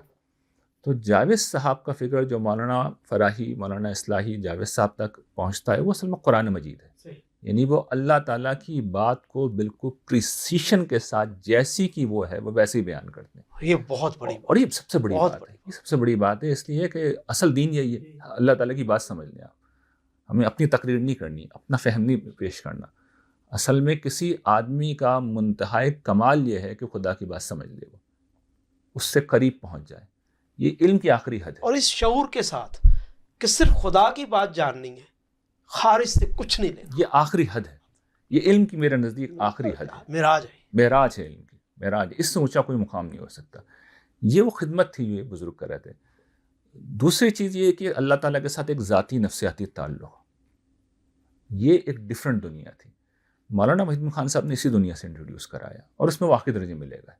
Speaker 2: تو جاوید صاحب کا فکر جو مولانا فراہی مولانا اصلاحی جاوید صاحب تک پہنچتا ہے وہ اصل میں قرآن مجید ہے. یعنی وہ اللہ تعالیٰ کی بات کو بالکل پریسیشن کے ساتھ جیسی کی وہ ہے وہ ویسے ہی بیان کرتے ہیں.
Speaker 1: یہ بہت بڑی
Speaker 2: اور یہ سب سے بڑی بات ہے. یہ سب سے بڑی بات ہے اس لیے کہ اصل دین یہی ہے اللہ تعالیٰ کی بات سمجھ لیں. آپ ہمیں اپنی تقریر نہیں کرنی، اپنا فہم نہیں پیش کرنا. اصل میں کسی آدمی کا منتہائی کمال یہ ہے کہ خدا کی بات سمجھ لے، وہ اس سے قریب پہنچ جائے. یہ علم کی آخری حد ہے.
Speaker 1: اور اس شعور کے ساتھ کہ صرف خدا کی بات جاننی ہے، خارج سے کچھ نہیں لینا.
Speaker 2: یہ آخری حد ہے. یہ علم کی میرے نزدیک آخری حد ہے.
Speaker 1: معراج ہے.
Speaker 2: معراج ہے علم کی، معراج. اس سے اونچا کوئی مقام نہیں ہو سکتا. یہ وہ خدمت تھی جو یہ بزرگ کر رہے تھے. دوسری چیز یہ کہ اللہ تعالیٰ کے ساتھ ایک ذاتی نفسیاتی تعلق، یہ ایک ڈیفرنٹ دنیا تھی. مولانا محی خان صاحب نے اسی دنیا سے انٹروڈیوس کرایا اور اس میں واقعی درجے ملے گا.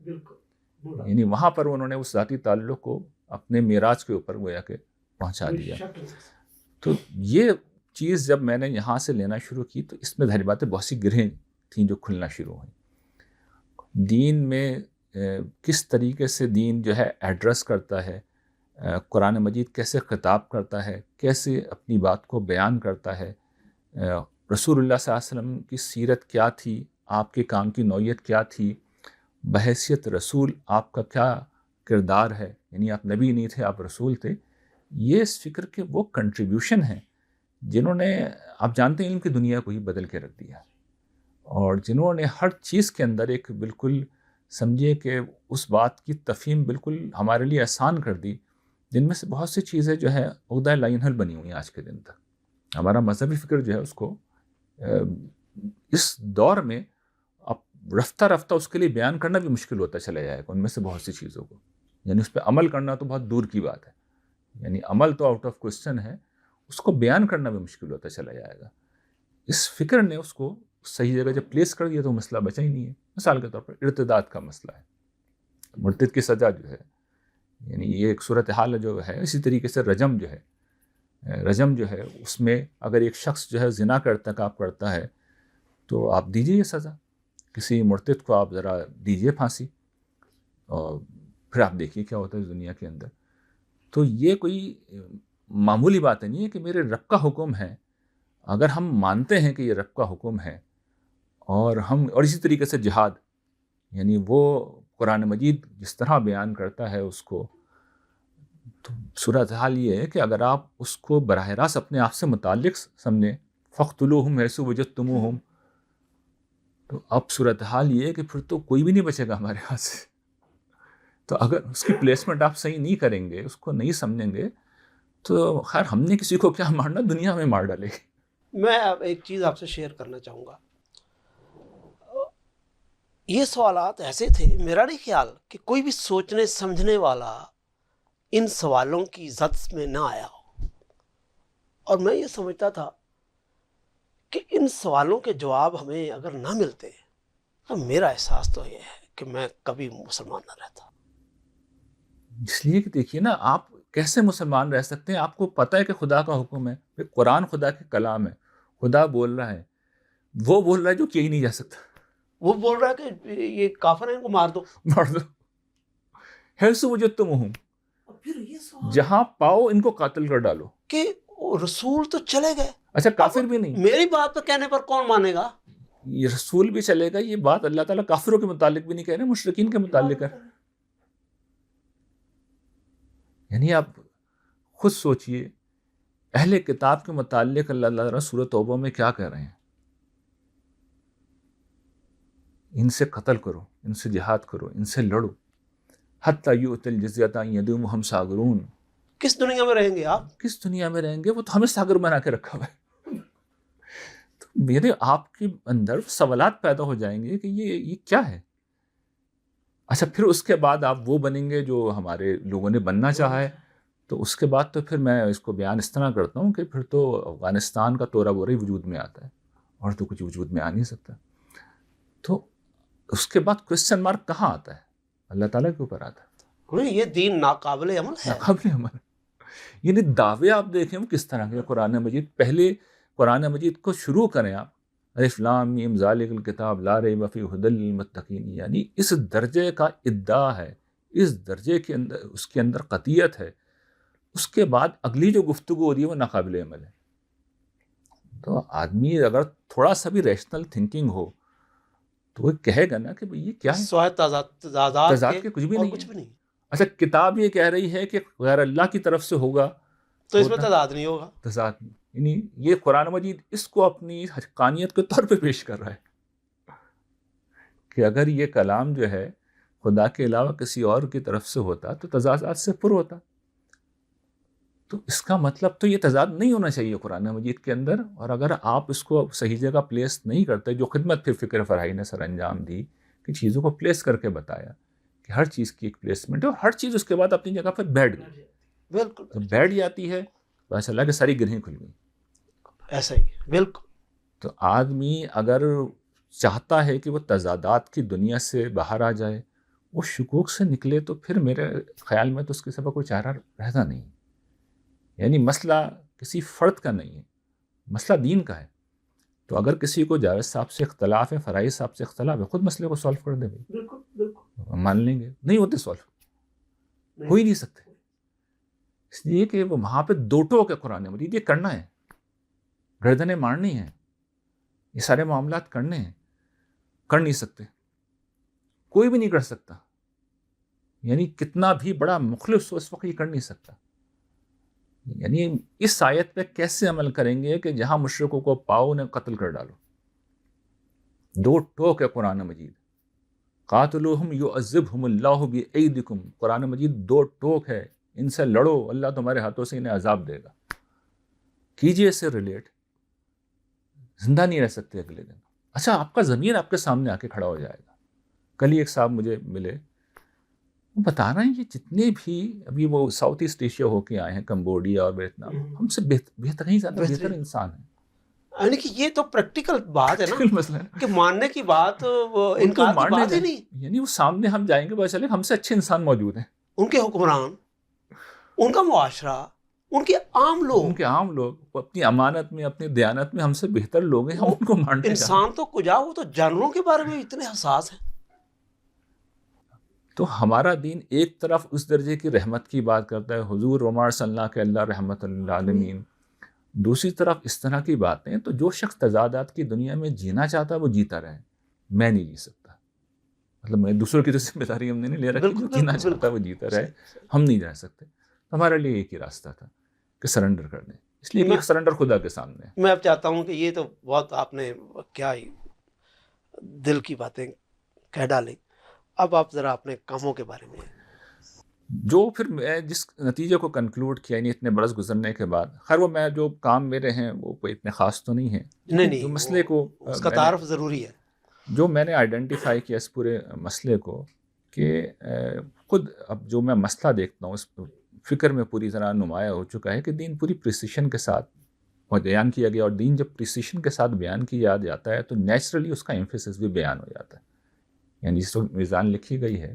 Speaker 2: یعنی وہاں پر انہوں نے اس ذاتی تعلق کو اپنے معراج کے اوپر گویا کہ پہنچا دیا. تو یہ چیز جب میں نے یہاں سے لینا شروع کی تو اس میں ظاہر بات ہے بہت سی گرہیں تھیں جو کھلنا شروع ہوئیں. دین میں کس طریقے سے دین جو ہے ایڈریس کرتا ہے، قرآن مجید کیسے خطاب کرتا ہے، کیسے اپنی بات کو بیان کرتا ہے، رسول اللہ صلی اللہ علیہ وسلم کی سیرت کیا تھی، آپ کے کام کی نوعیت کیا تھی، بحیثیت رسول آپ کا کیا کردار ہے. یعنی آپ نبی نہیں تھے، آپ رسول تھے. یہ اس فکر کے وہ کنٹریبیوشن ہیں جنہوں نے آپ جانتے ہیں علم کی دنیا کو ہی بدل کے رکھ دیا، اور جنہوں نے ہر چیز کے اندر ایک بالکل سمجھیے کہ اس بات کی تفہیم بالکل ہمارے لیے آسان کر دی، جن میں سے بہت سی چیزیں جو ہے عقدہ لا ینحل بنی ہوئی ہیں آج کے دن تک. ہمارا مذہبی فکر جو ہے اس کو اس دور میں اب رفتہ رفتہ اس کے لیے بیان کرنا بھی مشکل ہوتا چلا جائے گا ان میں سے بہت سی چیزوں کو. یعنی اس پہ عمل کرنا تو بہت دور کی بات ہے. یعنی عمل تو آؤٹ آف کوسچن ہے، اس کو بیان کرنا بھی مشکل ہوتا چلا جائے گا. اس فکر نے اس کو صحیح جگہ جب پلیس کر دیا تو مسئلہ بچا ہی نہیں ہے. مثال کے طور پر ارتداد کا مسئلہ ہے، مرتد کی سزا جو ہے، یعنی یہ ایک صورتحال جو ہے. اسی طریقے سے رجم جو ہے اس میں اگر ایک شخص جو ہے زنا کا ارتکاب کرتا ہے تو آپ دیجیے یہ سزا. کسی مرتد کو آپ ذرا دیجیے پھانسی، اور پھر آپ دیکھیے کیا ہوتا ہے اس دنیا کے اندر. تو یہ کوئی معمولی بات نہیں ہے کہ میرے رب کا حکم ہے. اگر ہم مانتے ہیں کہ یہ رب کا حکم ہے اور اسی طریقے سے جہاد، یعنی وہ قرآن مجید جس طرح بیان کرتا ہے اس کو، تو صورتحال یہ ہے کہ اگر آپ اس کو براہ راست اپنے آپ سے متعلق سمجھیں، فَاقْتُلُوهُمْ حَيْثُ وَجَدتُّمُوهُمْ، تو اب صورتحال یہ ہے کہ پھر تو کوئی بھی نہیں بچے گا ہمارے ہاتھ سے. تو اگر اس کی پلیسمنٹ آپ صحیح نہیں کریں گے، اس کو نہیں سمجھیں گے، تو خیر ہم نے کسی کو کیا مارنا، دنیا میں مار ڈالے گی.
Speaker 1: میں اب ایک چیز آپ سے شیئر کرنا چاہوں گا. یہ سوالات ایسے تھے، میرا نہیں خیال کہ کوئی بھی سوچنے سمجھنے والا ان سوالوں کی زد میں نہ آیا ہو. اور میں یہ سمجھتا تھا کہ ان سوالوں کے جواب ہمیں اگر نہ ملتے تو میرا احساس تو یہ ہے کہ میں کبھی مسلمان نہ رہتا.
Speaker 2: اس لیے کہ دیکھیے نا، آپ کیسے مسلمان رہ سکتے ہیں؟ آپ کو پتہ ہے کہ خدا کا حکم ہے، قرآن خدا کے کلام ہے، خدا بول رہا ہے، وہ بول رہا ہے جو کیا ہی نہیں جا سکتا.
Speaker 1: وہ بول رہا ہے کہ یہ کافر ہیں، ان کو مار دو.
Speaker 2: مار دو. حیث وجدتموہم،
Speaker 1: پھر یہ سوال
Speaker 2: جہاں پاؤ ان کو قاتل کر ڈالو.
Speaker 1: کہ رسول تو چلے گئے،
Speaker 2: اچھا کافر بھی نہیں،
Speaker 1: میری بات تو کہنے پر کون مانے گا؟
Speaker 2: یہ رسول بھی چلے گا. یہ بات اللہ تعالیٰ کافروں کے متعلق بھی نہیں کہہ رہے، مشرکین کے متعلق ہے. یعنی آپ خود سوچئے اہل کتاب کے متعلق اللہ تعالیٰ سورۃ توبہ میں کیا کہہ رہے ہیں؟ ان سے قتل کرو، ان سے جہاد کرو، ان سے لڑو. حتیٰ یؤتی الجزیۃ عن ید وہم صاغرون.
Speaker 1: کس دنیا میں رہیں گے آپ؟
Speaker 2: کس دنیا میں رہیں گے؟ وہ تو ہمیں صاغر بنا کے رکھا ہوا ہے. تو میرے آپ کے اندر سوالات پیدا ہو جائیں گے کہ یہ کیا ہے. اچھا پھر اس کے بعد آپ وہ بنیں گے جو ہمارے لوگوں نے بننا چاہا ہے. تو اس کے بعد تو پھر میں اس کو بیان اس طرح کرتا ہوں کہ پھر تو افغانستان کا تورا بورا ہی وجود میں آتا ہے، اور تو کچھ وجود میں آ نہیں سکتا. تو اس کے بعد کوسچن مارک کہاں آتا ہے؟ اللہ تعالیٰ کے اوپر آتا ہے.
Speaker 1: یہ دین ناقابل عمل ہے.
Speaker 2: ناقابل عمل. یعنی دعوے آپ دیکھیں وہ کس طرح کے. قرآن مجید، پہلے قرآن مجید کو شروع کریں آپ، الف لام میم ذالک الکتاب لا ریب فیہ ھدی للمتقین. یعنی اس درجے کا ادعا ہے، اس درجے کے اندر اس کے اندر قطعیت ہے. اس کے بعد اگلی جو گفتگو ہو رہی ہے وہ ناقابل عمل ہے. تو آدمی اگر تھوڑا سا بھی ریشنل تھنکنگ ہو تو وہ کہے گا نا کہ یہ کیا ہے،
Speaker 1: سوائے تضاد
Speaker 2: کے کچھ بھی
Speaker 1: اور
Speaker 2: نہیں
Speaker 1: کچھ
Speaker 2: ہے.
Speaker 1: بھی نہیں.
Speaker 2: اچھا کتاب یہ کہہ رہی ہے کہ غیر اللہ کی طرف سے ہوگا
Speaker 1: تو اس میں تضاد نہیں ہوگا.
Speaker 2: تضاد نہیں. یعنی یہ قرآن مجید اس کو اپنی حقانیت کے طور پہ پیش کر رہا ہے کہ اگر یہ کلام جو ہے خدا کے علاوہ کسی اور کی طرف سے ہوتا تو تضادات سے پر ہوتا. تو اس کا مطلب تو یہ تضاد نہیں ہونا چاہیے قرآن مجید کے اندر. اور اگر آپ اس کو صحیح جگہ پلیس نہیں کرتے، جو خدمت پھر فکر فرحی نے سر انجام دی کہ چیزوں کو پلیس کر کے بتایا کہ ہر چیز کی ایک پلیسمنٹ ہے، اور ہر چیز اس کے بعد اپنی جگہ پر بیٹھ گئی.
Speaker 1: بالکل
Speaker 2: تو بیٹھ جاتی ہے بس اللہ کہ ساری گرہیں کھل گئی.
Speaker 1: ایسا ہی بالکل.
Speaker 2: تو آدمی اگر چاہتا ہے کہ وہ تضادات کی دنیا سے باہر آ جائے، وہ شکوک سے نکلے، تو پھر میرے خیال میں تو اس کے سبب کوئی چارہ رہتا نہیں. یعنی مسئلہ کسی فرد کا نہیں ہے، مسئلہ دین کا ہے. تو اگر کسی کو جاوید صاحب سے اختلاف ہے، فرحی صاحب سے اختلاف ہے، خود مسئلے کو سالو کر دے.
Speaker 1: بالکل بالکل
Speaker 2: مان لیں گے نہیں ہوتے سالو، ہو ہی نہیں سکتے. اس لیے کہ وہ وہاں پہ دو ٹوک ہے قرآن مجید. یہ کرنا ہے، گردنیں مارنی ہیں، یہ سارے معاملات کرنے ہیں. کر نہیں سکتے، کوئی بھی نہیں کر سکتا. یعنی کتنا بھی بڑا مخلص ہو اس وقت یہ کر نہیں سکتا. یعنی اس آیت پہ کیسے عمل کریں گے کہ جہاں مشرکوں کو پاؤ انہیں قتل کر ڈالو. دو ٹوک ہے قرآن مجید. قاتلوہم یعذبہم اللہ بایدکم. قرآن مجید دو ٹوک ہے، ان سے لڑو، اللہ تمہارے ہاتھوں سے انہیں عذاب دے گا. کیجئے اس سے ریلیٹ. زندہ نہیں رہ سکتے اگلے دن. اچھا آپ کا ضمیر آپ کے سامنے آ کے کھڑا ہو جائے گا. کل ہی ایک صاحب مجھے ملے، وہ بتا رہے ہیں یہ جتنے بھی ابھی وہ ساؤتھ ایسٹ ایشیا ہو کے آئے ہیں، کمبوڈیا اور ویتنام، ہم سے بہتر ہی زیادہ بہتر انسان ہیں.
Speaker 1: یعنی کہ یہ تو پریکٹیکل بات ہے نا،
Speaker 2: مسئلہ
Speaker 1: کہ ماننے کی بات، انکار کی بات ہی نہیں.
Speaker 2: یعنی وہ سامنے ہم جائیں گے پتہ چلے ہم سے اچھے انسان موجود ہیں.
Speaker 1: ان کے حکمران، ان کا معاشرہ، ان کے عام لوگ
Speaker 2: وہ اپنی امانت میں، اپنی دیانت میں ہم سے بہتر لوگ ہیں. ہم ان کو مانتے ہیں.
Speaker 1: انسان تو کجا، وہ تو جانوروں کے بارے میں اتنے حساس ہیں.
Speaker 2: تو ہمارا دین ایک طرف اس درجے کی رحمت کی بات کرتا ہے، حضور وما ارسلناک کہ اللہ رحمت للعالمین. دوسری طرف اس طرح کی باتیں. تو جو شخص تضادات کی دنیا میں جینا چاہتا ہے وہ جیتا رہے. میں نہیں جی سکتا، مطلب میں دوسروں کی تو ذمہ داری ہم نے نہیں لے رکھی. جو جینا چاہتا ہے وہ جیتا رہے، ہم نہیں رہ سکتے. ہمارے لیے ایک ہی راستہ تھا کہ سرنڈر کر دیں. اس لیے کہ سرنڈر خدا کے سامنے.
Speaker 1: میں اب چاہتا ہوں کہ یہ تو بہت آپ نے کیا ہی دل کی باتیں کہہ ڈالیں. اب آپ ذرا اپنے کاموں کے بارے میں.
Speaker 2: جو پھر میں جس نتیجے کو کنکلوڈ کیا، یعنی اتنے برس گزرنے کے بعد، خیر وہ میں جو کام میرے ہیں وہ کوئی اتنے خاص تو نہیں ہیں،
Speaker 1: نہیں
Speaker 2: جو مسئلے کو
Speaker 1: اس کا تعارف ضروری ہے،
Speaker 2: جو میں نے آئیڈینٹیفائی کیا اس پورے مسئلے کو، کہ خود اب جو میں مسئلہ دیکھتا ہوں اس فکر میں پوری طرح نمایاں ہو چکا ہے کہ دین پوری پریسیشن کے ساتھ بیان کیا گیا، اور دین جب پریسیشن کے ساتھ بیان کیا جاتا ہے تو نیچرلی اس کا ایمفیسس بھی بیان ہو جاتا ہے. یعنی جس وقت میزان لکھی گئی ہے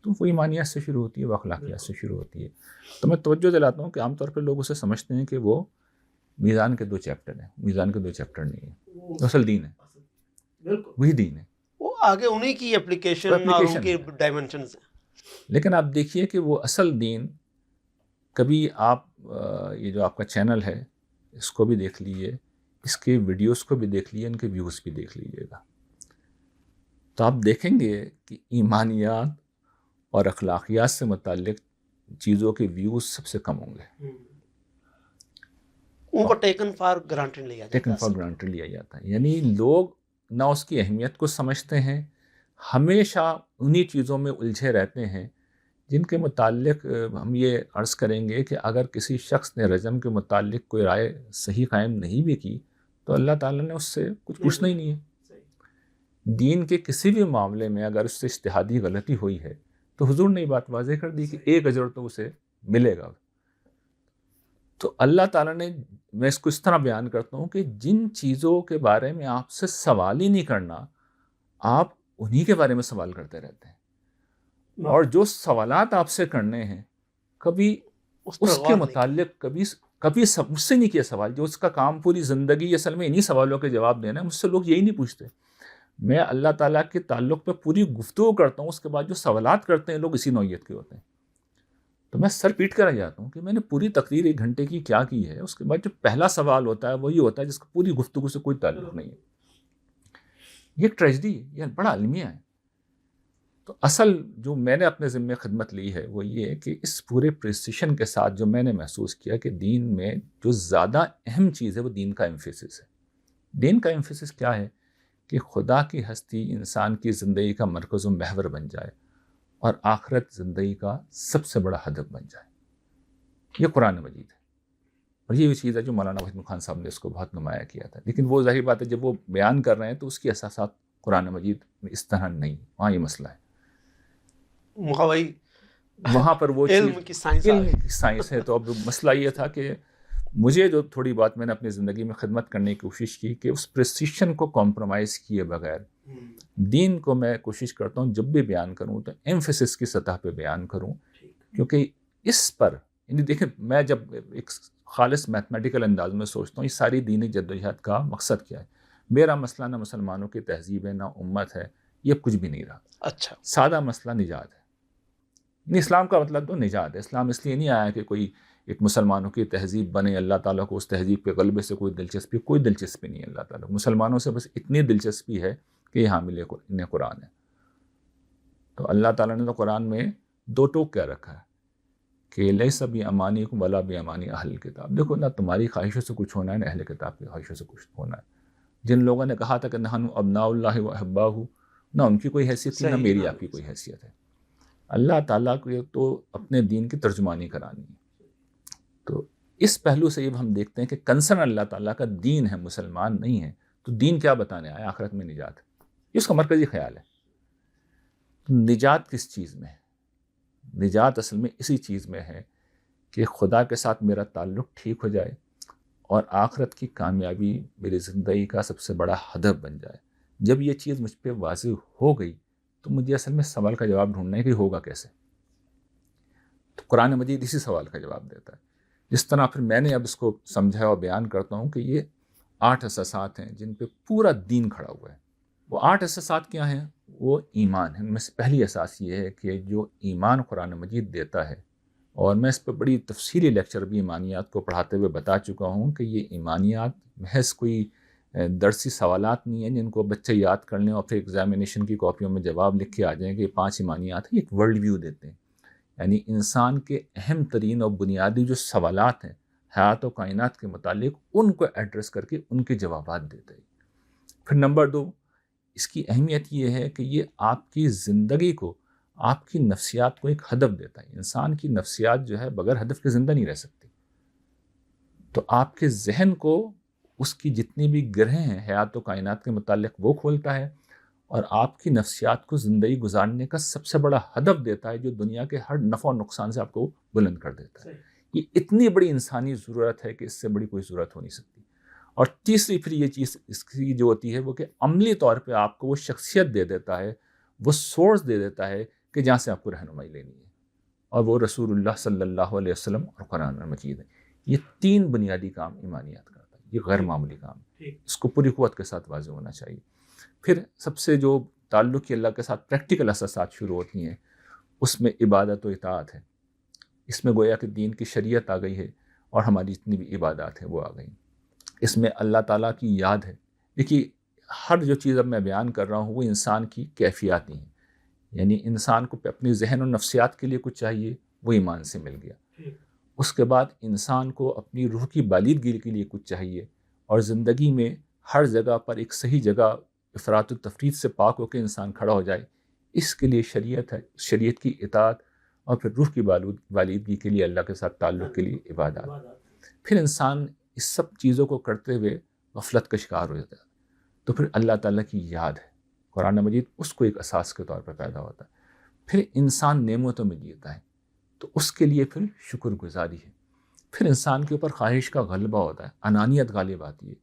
Speaker 2: تو وہ ایمانیات سے شروع ہوتی ہے، وہ اخلاقیات سے شروع ہوتی ہے. تو میں توجہ دلاتا ہوں کہ عام طور پہ لوگ اسے سمجھتے ہیں کہ وہ میزان کے 2 چیپٹر ہیں. میزان کے 2 چیپٹر نہیں ہیں، اصل دین ہے، وہی دین ہے،
Speaker 1: وہ آگے انہیں کی اپلیکیشن اور ان کے ڈائمنشنز ہیں.
Speaker 2: لیکن آپ دیکھیے کہ وہ اصل دین، کبھی آپ یہ جو آپ کا چینل ہے اس کو بھی دیکھ لیجیے، اس کے ویڈیوز کو بھی دیکھ لیجیے، ان کے ویوز بھی دیکھ لیجیے گا، تو آپ دیکھیں گے کہ ایمانیات اور اخلاقیات سے متعلق چیزوں کے ویوز سب سے کم ہوں گے.
Speaker 1: ان کو ٹیکن فار گرانٹیڈ
Speaker 2: لیا جاتا ہے. یعنی لوگ نہ اس کی اہمیت کو سمجھتے ہیں، ہمیشہ انہی چیزوں میں الجھے رہتے ہیں جن کے متعلق ہم یہ عرض کریں گے کہ اگر کسی شخص نے رجم کے متعلق کوئی رائے صحیح قائم نہیں بھی کی تو اللہ تعالیٰ نے اس سے کچھ پوچھنا ہی نہیں ہے. دین کے کسی بھی معاملے میں اگر اس سے اجتہادی غلطی ہوئی ہے تو حضور نے یہ بات واضح کر دی کہ 1 اجر تو اسے ملے گا. تو اللہ تعالیٰ نے، میں اس کو اس طرح بیان کرتا ہوں کہ جن چیزوں کے بارے میں آپ سے سوال ہی نہیں کرنا، آپ انہی کے بارے میں سوال کرتے رہتے ہیں، اور جو سوالات آپ سے کرنے ہیں کبھی اس کے متعلق کبھی مجھ سے نہیں کیا سوال. جو اس کا کام پوری زندگی اصل میں انہی سوالوں کے جواب دینا ہے، مجھ سے لوگ یہی نہیں پوچھتے. میں اللہ تعالیٰ کے تعلق پہ پوری گفتگو کرتا ہوں، اس کے بعد جو سوالات کرتے ہیں لوگ اسی نوعیت کے ہوتے ہیں. تو میں سر پیٹ کر رہ جاتا ہوں کہ میں نے پوری تقریر 1 گھنٹے کی کیا کی ہے، اس کے بعد جو پہلا سوال ہوتا ہے وہی ہوتا ہے جس کا پوری گفتگو سے کوئی تعلق نہیں ہے. یہ ایک ٹریجڈی ہے، یہ بڑا المیہ ہے. تو اصل جو میں نے اپنے ذمہ خدمت لی ہے وہ یہ ہے کہ اس پورے پریسیشن کے ساتھ جو میں نے محسوس کیا کہ دین میں جو زیادہ اہم چیز ہے وہ دین کا ایمفیسس ہے. دین کا ایمفیسس کیا ہے؟ کہ خدا کی ہستی انسان کی زندگی کا مرکز و محور بن جائے اور آخرت زندگی کا سب سے بڑا ہدف بن جائے. یہ قرآن مجید ہے، اور یہ چیز ہے جو مولانا وحید خان صاحب نے اس کو بہت نمایاں کیا تھا. لیکن وہ ظاہر بات ہے جب وہ بیان کر رہے ہیں تو اس کی اساسات قرآن مجید میں اس طرح نہیں، وہاں یہ مسئلہ ہے. وہاں پر وہ
Speaker 1: علم کی
Speaker 2: سائنس ہے. تو اب مسئلہ یہ تھا کہ مجھے جو تھوڑی بات میں نے اپنی زندگی میں خدمت کرنے کی کوشش کی کہ اس پریسیشن کو کمپرومائز کیے بغیر دین کو میں کوشش کرتا ہوں جب بھی بیان کروں تو ایمفیسس کی سطح پہ بیان کروں، کیونکہ اس پر یعنی دیکھیں میں جب ایک خالص میتھمیٹیکل انداز میں سوچتا ہوں یہ ساری دینی جدوجہد کا مقصد کیا ہے. میرا مسئلہ نہ مسلمانوں کی تہذیب ہے، نہ امت ہے، یہ کچھ بھی نہیں رہا.
Speaker 1: اچھا،
Speaker 2: سادہ مسئلہ نجات ہے. اسلام کا مطلب تو نجات ہے. اسلام اس لیے نہیں آیا کہ کوئی ایک مسلمانوں کی تہذیب بنے، اللہ تعالیٰ کو اس تہذیب کے غلبے سے کوئی دلچسپی نہیں ہے. اللہ تعالیٰ مسلمانوں سے بس اتنی دلچسپی ہے کہ یہ حامل قرآن ہے. تو اللہ تعالیٰ نے تو قرآن میں 2 ٹوک کیا رکھا ہے کہ لیس بامانیکم ولا بامانی اہل کتاب. دیکھو نہ تمہاری خواہشوں سے کچھ ہونا ہے، نہ اہل کتاب کی خواہشوں سے کچھ ہونا ہے. جن لوگوں نے کہا تھا کہ نحن ابناء اللہ و احباہ، نہ ان کی کوئی حیثیت تھی، نہ میری آپ کی کوئی حیثیت ہے. اللہ تعالیٰ کو تو اپنے دین کی ترجمانی کرانی ہے. تو اس پہلو سے جب ہم دیکھتے ہیں کہ کنسرن اللہ تعالیٰ کا دین ہے، مسلمان نہیں ہے، تو دین کیا بتانے آیا؟ آخرت میں نجات ہے. یہ اس کا مرکزی خیال ہے. نجات کس چیز میں ہے؟ نجات اصل میں اسی چیز میں ہے کہ خدا کے ساتھ میرا تعلق ٹھیک ہو جائے اور آخرت کی کامیابی میری زندگی کا سب سے بڑا ہدف بن جائے. جب یہ چیز مجھ پہ واضح ہو گئی تو مجھے اصل میں سوال کا جواب ڈھونڈنا ہے کہ ہوگا کیسے. تو قرآن مجید اسی سوال کا جواب دیتا ہے. جس طرح پھر میں نے اب اس کو سمجھا اور بیان کرتا ہوں کہ یہ 8 اساسات ہیں جن پہ پورا دین کھڑا ہوا ہے. وہ 8 اساسات کیا ہیں؟ وہ ایمان ہے. ان میں سے پہلی اساس یہ ہے کہ جو ایمان قرآن مجید دیتا ہے، اور میں اس پہ بڑی تفصیلی لیکچر بھی ایمانیات کو پڑھاتے ہوئے بتا چکا ہوں کہ یہ ایمانیات محض کوئی درسی سوالات نہیں ہیں جن کو بچے یاد کر لیں اور پھر ایگزامینیشن کی کاپیوں میں جواب لکھ کے آ جائیں کہ یہ 5 ایمانیات ہیں. ایک ورلڈ ویو دیتے ہیں، یعنی انسان کے اہم ترین اور بنیادی جو سوالات ہیں حیات و کائنات کے متعلق، ان کو ایڈریس کر کے ان کے جوابات دیتے ہیں. پھر نمبر 2، اس کی اہمیت یہ ہے کہ یہ آپ کی زندگی کو آپ کی نفسیات کو ایک ہدف دیتا ہے. انسان کی نفسیات جو ہے بغیر ہدف کے زندہ نہیں رہ سکتی. تو آپ کے ذہن کو اس کی جتنی بھی گرہیں ہیں حیات و کائنات کے متعلق وہ کھولتا ہے، اور آپ کی نفسیات کو زندگی گزارنے کا سب سے بڑا ہدف دیتا ہے جو دنیا کے ہر نفع و نقصان سے آپ کو بلند کر دیتا ہے. یہ اتنی بڑی انسانی ضرورت ہے کہ اس سے بڑی کوئی ضرورت ہو نہیں سکتی. اور تیسری پھر یہ چیز اس کی جو ہوتی ہے وہ کہ عملی طور پہ آپ کو وہ شخصیت دے دیتا ہے، وہ سورس دے دیتا ہے کہ جہاں سے آپ کو رہنمائی لینی ہے، اور وہ رسول اللہ صلی اللہ علیہ وسلم اور قرآن مجید ہے. یہ تین بنیادی کام ایمانیات کرتا ہے. یہ غیر معمولی کام ہے، اس کو پوری قوت کے ساتھ واضح ہونا چاہیے. پھر سب سے جو تعلق کی اللہ کے ساتھ پریکٹیکل اساسات شروع ہوتی ہیں، اس میں عبادت و اطاعت ہے. اس میں گویا کہ دین کی شریعت آ گئی ہے، اور ہماری جتنی بھی عبادات ہیں وہ آ گئیں. اس میں اللہ تعالیٰ کی یاد ہے. دیکھیے ہر جو چیز اب میں بیان کر رہا ہوں وہ انسان کی کیفیاتی ہیں، یعنی انسان کو اپنی ذہن و نفسیات کے لیے کچھ چاہیے، وہ ایمان سے مل گیا. اس کے بعد انسان کو اپنی روح کی بالیدگی کے لیے کچھ چاہیے، اور زندگی میں ہر جگہ پر ایک صحیح جگہ افراط و تفرید سے پاک ہو کے انسان کھڑا ہو جائے. اس کے لیے شریعت ہے، شریعت کی اطاعت، اور پھر روح کی بالیدگی کے لیے اللہ کے ساتھ تعلق کے لیے عبادات. پھر انسان اس سب چیزوں کو کرتے ہوئے غفلت کا شکار ہو جاتا ہے، تو پھر اللہ تعالیٰ کی یاد ہے، قرآن مجید اس کو ایک اساس کے طور پر پیدا ہوتا ہے. پھر انسان نعمتوں میں جیتا ہے، تو اس کے لیے پھر شکر گزاری ہے. پھر انسان کے اوپر خواہش کا غلبہ ہوتا ہے، انانیت غالب آتی ہے،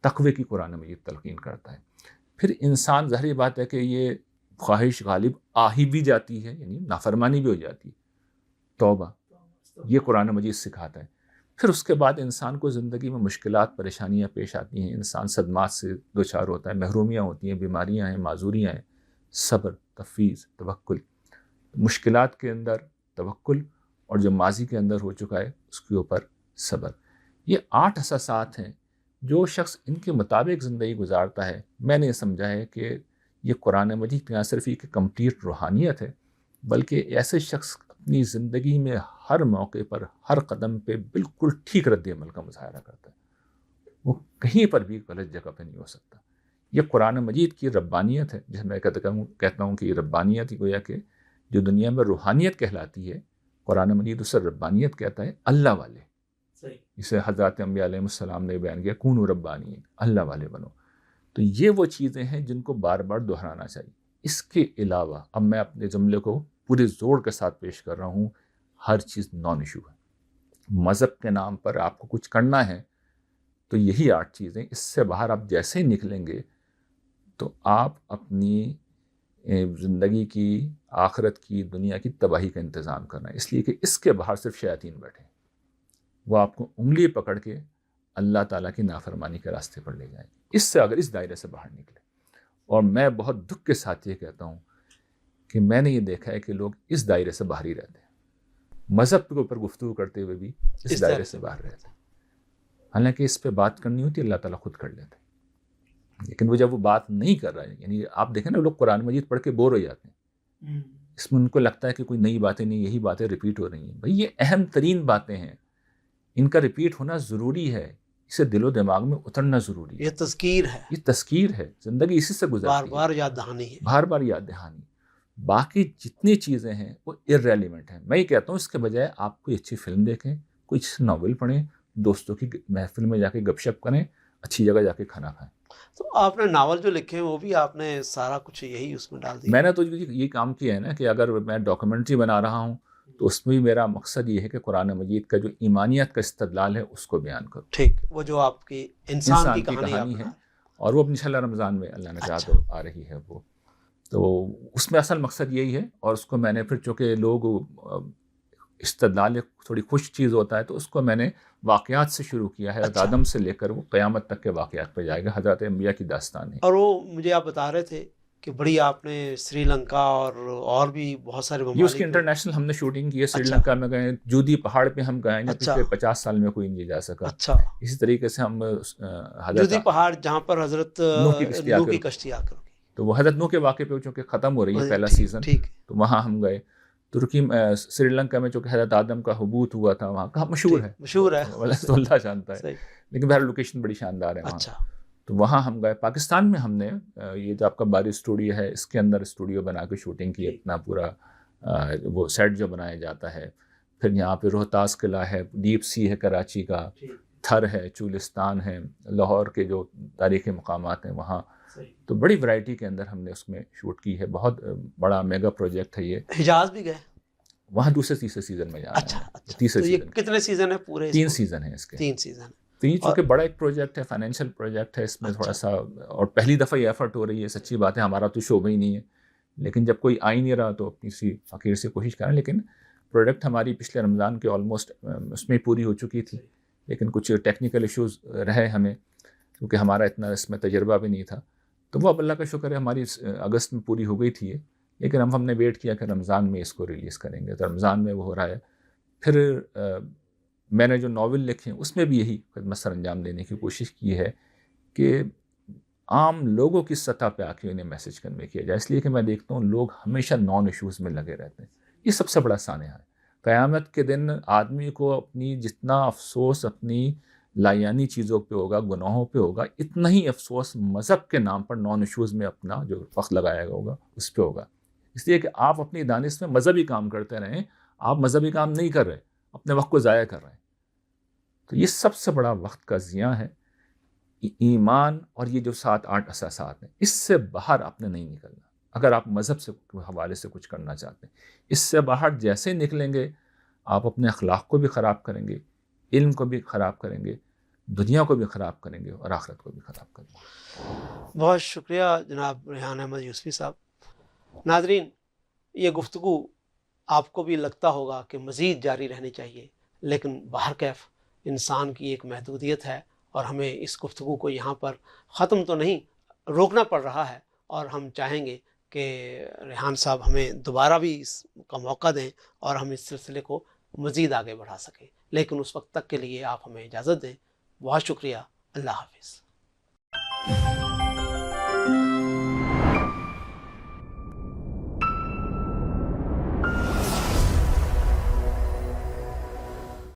Speaker 2: تقوی کی قرآن مجید تلقین کرتا ہے. پھر انسان ظاہری بات ہے کہ یہ خواہش غالب آ ہی بھی جاتی ہے، یعنی نافرمانی بھی ہو جاتی ہے، توبہ یہ قرآن مجید سکھاتا ہے. پھر اس کے بعد انسان کو زندگی میں مشکلات پریشانیاں پیش آتی ہیں، انسان صدمات سے دوچار ہوتا ہے، محرومیاں ہوتی ہیں، بیماریاں ہیں، معذوریاں ہیں. صبر، تفویض، توکل. مشکلات کے اندر توکل، اور جو ماضی کے اندر ہو چکا ہے اس کے اوپر صبر. یہ 8 اساسات ہیں جو شخص ان کے مطابق زندگی گزارتا ہے. میں نے یہ سمجھا ہے کہ یہ قرآن مجید نہ صرف ایک کمپلیٹ روحانیت ہے، بلکہ ایسے شخص اپنی زندگی میں ہر موقع پر، ہر قدم پہ بالکل ٹھیک رد عمل کا مظاہرہ کرتا ہے. وہ کہیں پر بھی غلط جگہ پہ نہیں ہو سکتا. یہ قرآن مجید کی ربانیت ہے، جسے میں کہتا ہوں کہ یہ ربانیت ہی گویا کہ جو دنیا میں روحانیت کہلاتی ہے، قرآن مجید اسے ربانیت کہتا ہے. اللہ والے، جسے حضرات انبیاء علیہ السلام نے بیان کیا، کونوا ربانیین، اللہ والے بنو. تو یہ وہ چیزیں ہیں جن کو بار بار دہرانا چاہیے. اس کے علاوہ اب میں اپنے جملے کو پورے زور کے ساتھ پیش کر رہا ہوں، ہر چیز نان ایشو ہے. مذہب کے نام پر آپ کو کچھ کرنا ہے تو یہی 8 چیزیں. اس سے باہر آپ جیسے ہی نکلیں گے تو آپ اپنی زندگی کی، آخرت کی، دنیا کی تباہی کا انتظام کرنا ہے. اس لیے کہ اس کے باہر صرف شیاطین بیٹھے ہیں، وہ آپ کو انگلی پکڑ کے اللہ تعالیٰ کی نافرمانی کے راستے پر لے جائیں. اس سے اگر اس دائرے سے باہر نکلے، اور میں بہت دکھ کے ساتھ یہ کہتا ہوں کہ میں نے یہ دیکھا ہے کہ لوگ اس دائرے سے باہر ہی رہتے ہیں، مذہب کے اوپر گفتگو کرتے ہوئے بھی اس دائرے سے باہر رہتے ہیں. حالانکہ اس پہ بات کرنی ہوتی ہے اللہ تعالیٰ خود کر لیتے ہیں. لیکن وہ جب وہ بات نہیں کر رہا ہے، یعنی آپ دیکھیں نا، لوگ قرآن مجید پڑھ کے بور ہو جاتے ہیں، اس میں ان کو لگتا ہے کہ کوئی نئی باتیں نہیں، یہی باتیں ریپیٹ ہو رہی ہیں. بھئی یہ اہم ترین باتیں ہیں، ان کا ریپیٹ ہونا ضروری ہے، اسے دل و دماغ میں اترنا ضروری ہے.
Speaker 1: یہ تذکیر ہے،
Speaker 2: یہ تذکیر ہے، زندگی اسی سے گزرتی ہے،
Speaker 1: بار بار یاد دہانی ہے،
Speaker 2: بار بار یاد دہانی. باقی جتنی چیزیں ہیں وہ ارریلیونٹ ہیں. میں یہ کہتا ہوں اس کے بجائے آپ کوئی اچھی فلم دیکھیں، کوئی ناول پڑھیں، دوستوں کی محفل میں جا کے گپ شپ کریں، اچھی جگہ جا کے کھانا کھائیں.
Speaker 1: تو آپ نے ناول جو لکھے ہیں وہ بھی آپ نے سارا کچھ یہی اس میں ڈال دیا؟
Speaker 2: میں نے تو یہ کام کیا ہے نا کہ اگر میں ڈاکومنٹری بنا رہا ہوں تو اس میں بھی میرا مقصد یہ ہے کہ قرآن مجید کا جو ایمانیت کا استدلال ہے اس کو بیان کروں.
Speaker 1: ٹھیک، وہ جو آپ کی انسان کی کہانی
Speaker 2: ہے، اور وہ انشاءاللہ رمضان میں اللہ نے چاہا تو آ رہی ہے وہ. تو اس میں اصل مقصد یہی ہے، اور اس کو میں نے پھر چونکہ لوگ استدلال تھوڑی خوش چیز ہوتا ہے تو اس کو میں نے واقعات سے شروع کیا ہے. حضرت آدم سے لے کر وہ قیامت تک کے واقعات پہ جائے گا، حضرت انبیاء کی داستان ہے.
Speaker 1: اور وہ مجھے آپ بتا رہے تھے کہ بڑی آپ نے سری لنکا اور بھی بہت سارے
Speaker 2: یہ اس کی انٹرنیشنل ہم نے شوٹنگ کی ہے. سری لنکا میں گئے، جودی پہاڑ پہ ہم گئے، پچھلے 50 سال میں کوئی نہیں جا سکا.
Speaker 1: اچھا،
Speaker 2: اسی طریقے سے ہم
Speaker 1: جودی پہاڑ جہاں پر حضرت نوح کی کشتی آ کر،
Speaker 2: تو وہ حضرت نوح کے واقعے پہ چونکہ ختم ہو رہی ہے پہلا سیزن، تو وہاں ہم گئے. ترکی سری لنکا میں چونکہ حضرت آدم کا حبوط ہوا تھا، وہاں کا مشہور ہے
Speaker 1: مشہور ہے،
Speaker 2: اللہ جانتا ہے، لیکن بہر لوکیشن بڑی شاندار ہے وہاں. تو وہاں ہم گئے. پاکستان میں ہم نے یہ جو آپ کا باری اسٹوڈیو ہے اس کے اندر اسٹوڈیو بنا کے شوٹنگ کی, اپنا پورا وہ سیٹ جو بنایا جاتا ہے. پھر یہاں پہ روہتاس قلعہ ہے, ڈیپ سی ہے کراچی کا, تھر ہے, چولستان ہے, لاہور کے جو تاریخی مقامات ہیں وہاں. تو بڑی ورائٹی کے اندر ہم نے اس میں شوٹ کی ہے. بہت بڑا میگا پروجیکٹ ہے یہ.
Speaker 1: حجاز بھی گئے
Speaker 2: وہاں دوسرے تیسرے سیزن میں جا رہے ہیں.
Speaker 1: اچھا.
Speaker 2: تیسرے
Speaker 1: تو یہ
Speaker 2: سیزن
Speaker 1: کتنے سیزن ہے پورے؟
Speaker 2: 3 سیزن ہیں اس کے.
Speaker 1: 3 سیزن.
Speaker 2: تو یہ چونکہ بڑا ایک پروجیکٹ ہے, فائنینشیل پروجیکٹ ہے, اس میں تھوڑا سا, اور پہلی دفعہ یہ ایفرٹ ہو رہی ہے. سچی بات ہے, ہمارا تو شعبہ ہی نہیں ہے, لیکن جب کوئی آ ہی نہیں رہا تو اپنی سی فقیر سے کوشش کریں. لیکن پروڈکٹ ہماری پچھلے رمضان کے آلموسٹ اس میں پوری ہو چکی تھی, لیکن کچھ ٹیکنیکل ایشوز رہے ہمیں, کیونکہ ہمارا اتنا اس میں تجربہ بھی نہیں تھا. تو وہ اب اللہ کا شکر ہے ہماری اگست میں پوری ہو گئی تھی یہ, لیکن ہم نے ویٹ کیا کہ رمضان میں اس کو ریلیز کریں گے. تو رمضان میں وہ ہو رہا ہے. پھر میں نے جو ناول لکھے ہیں اس میں بھی یہی خدمت سر انجام دینے کی کوشش کی ہے کہ عام لوگوں کی سطح پہ آ کے انہیں میسج کنوے کیا جائے. اس لیے کہ میں دیکھتا ہوں لوگ ہمیشہ نان ایشوز میں لگے رہتے ہیں. یہ سب سے بڑا سانحہ ہے. قیامت کے دن آدمی کو اپنی جتنا افسوس اپنی لایانی چیزوں پہ ہوگا, گناہوں پہ ہوگا, اتنا ہی افسوس مذہب کے نام پر نان ایشوز میں اپنا جو وقت لگایا ہوگا اس پہ ہوگا. اس لیے کہ آپ اپنی دانش میں مذہبی کام کرتے رہیں, آپ مذہبی کام نہیں کر رہے, اپنے وقت کو ضائع کر رہے ہیں. تو یہ سب سے بڑا وقت کا ضیاع ہے. ایمان اور یہ جو 7-8 اساسات ہیں, اس سے باہر آپ نے نہیں نکلنا. اگر آپ مذہب سے حوالے سے کچھ کرنا چاہتے ہیں, اس سے باہر جیسے نکلیں گے آپ اپنے اخلاق کو بھی خراب کریں گے, علم کو بھی خراب کریں گے, دنیا کو بھی خراب کریں گے, اور آخرت کو بھی خراب کریں گے.
Speaker 1: بہت شکریہ جناب ریحان احمد یوسفی صاحب. ناظرین, یہ گفتگو آپ کو بھی لگتا ہوگا کہ مزید جاری رہنی چاہیے, لیکن بہرکیف انسان کی ایک محدودیت ہے, اور ہمیں اس گفتگو کو یہاں پر ختم تو نہیں, روکنا پڑ رہا ہے. اور ہم چاہیں گے کہ ریحان صاحب ہمیں دوبارہ بھی اس کا موقع دیں اور ہم اس سلسلے کو مزید آگے بڑھا سکیں. لیکن اس وقت تک کے لیے آپ ہمیں اجازت دیں. بہت شکریہ. اللہ حافظ.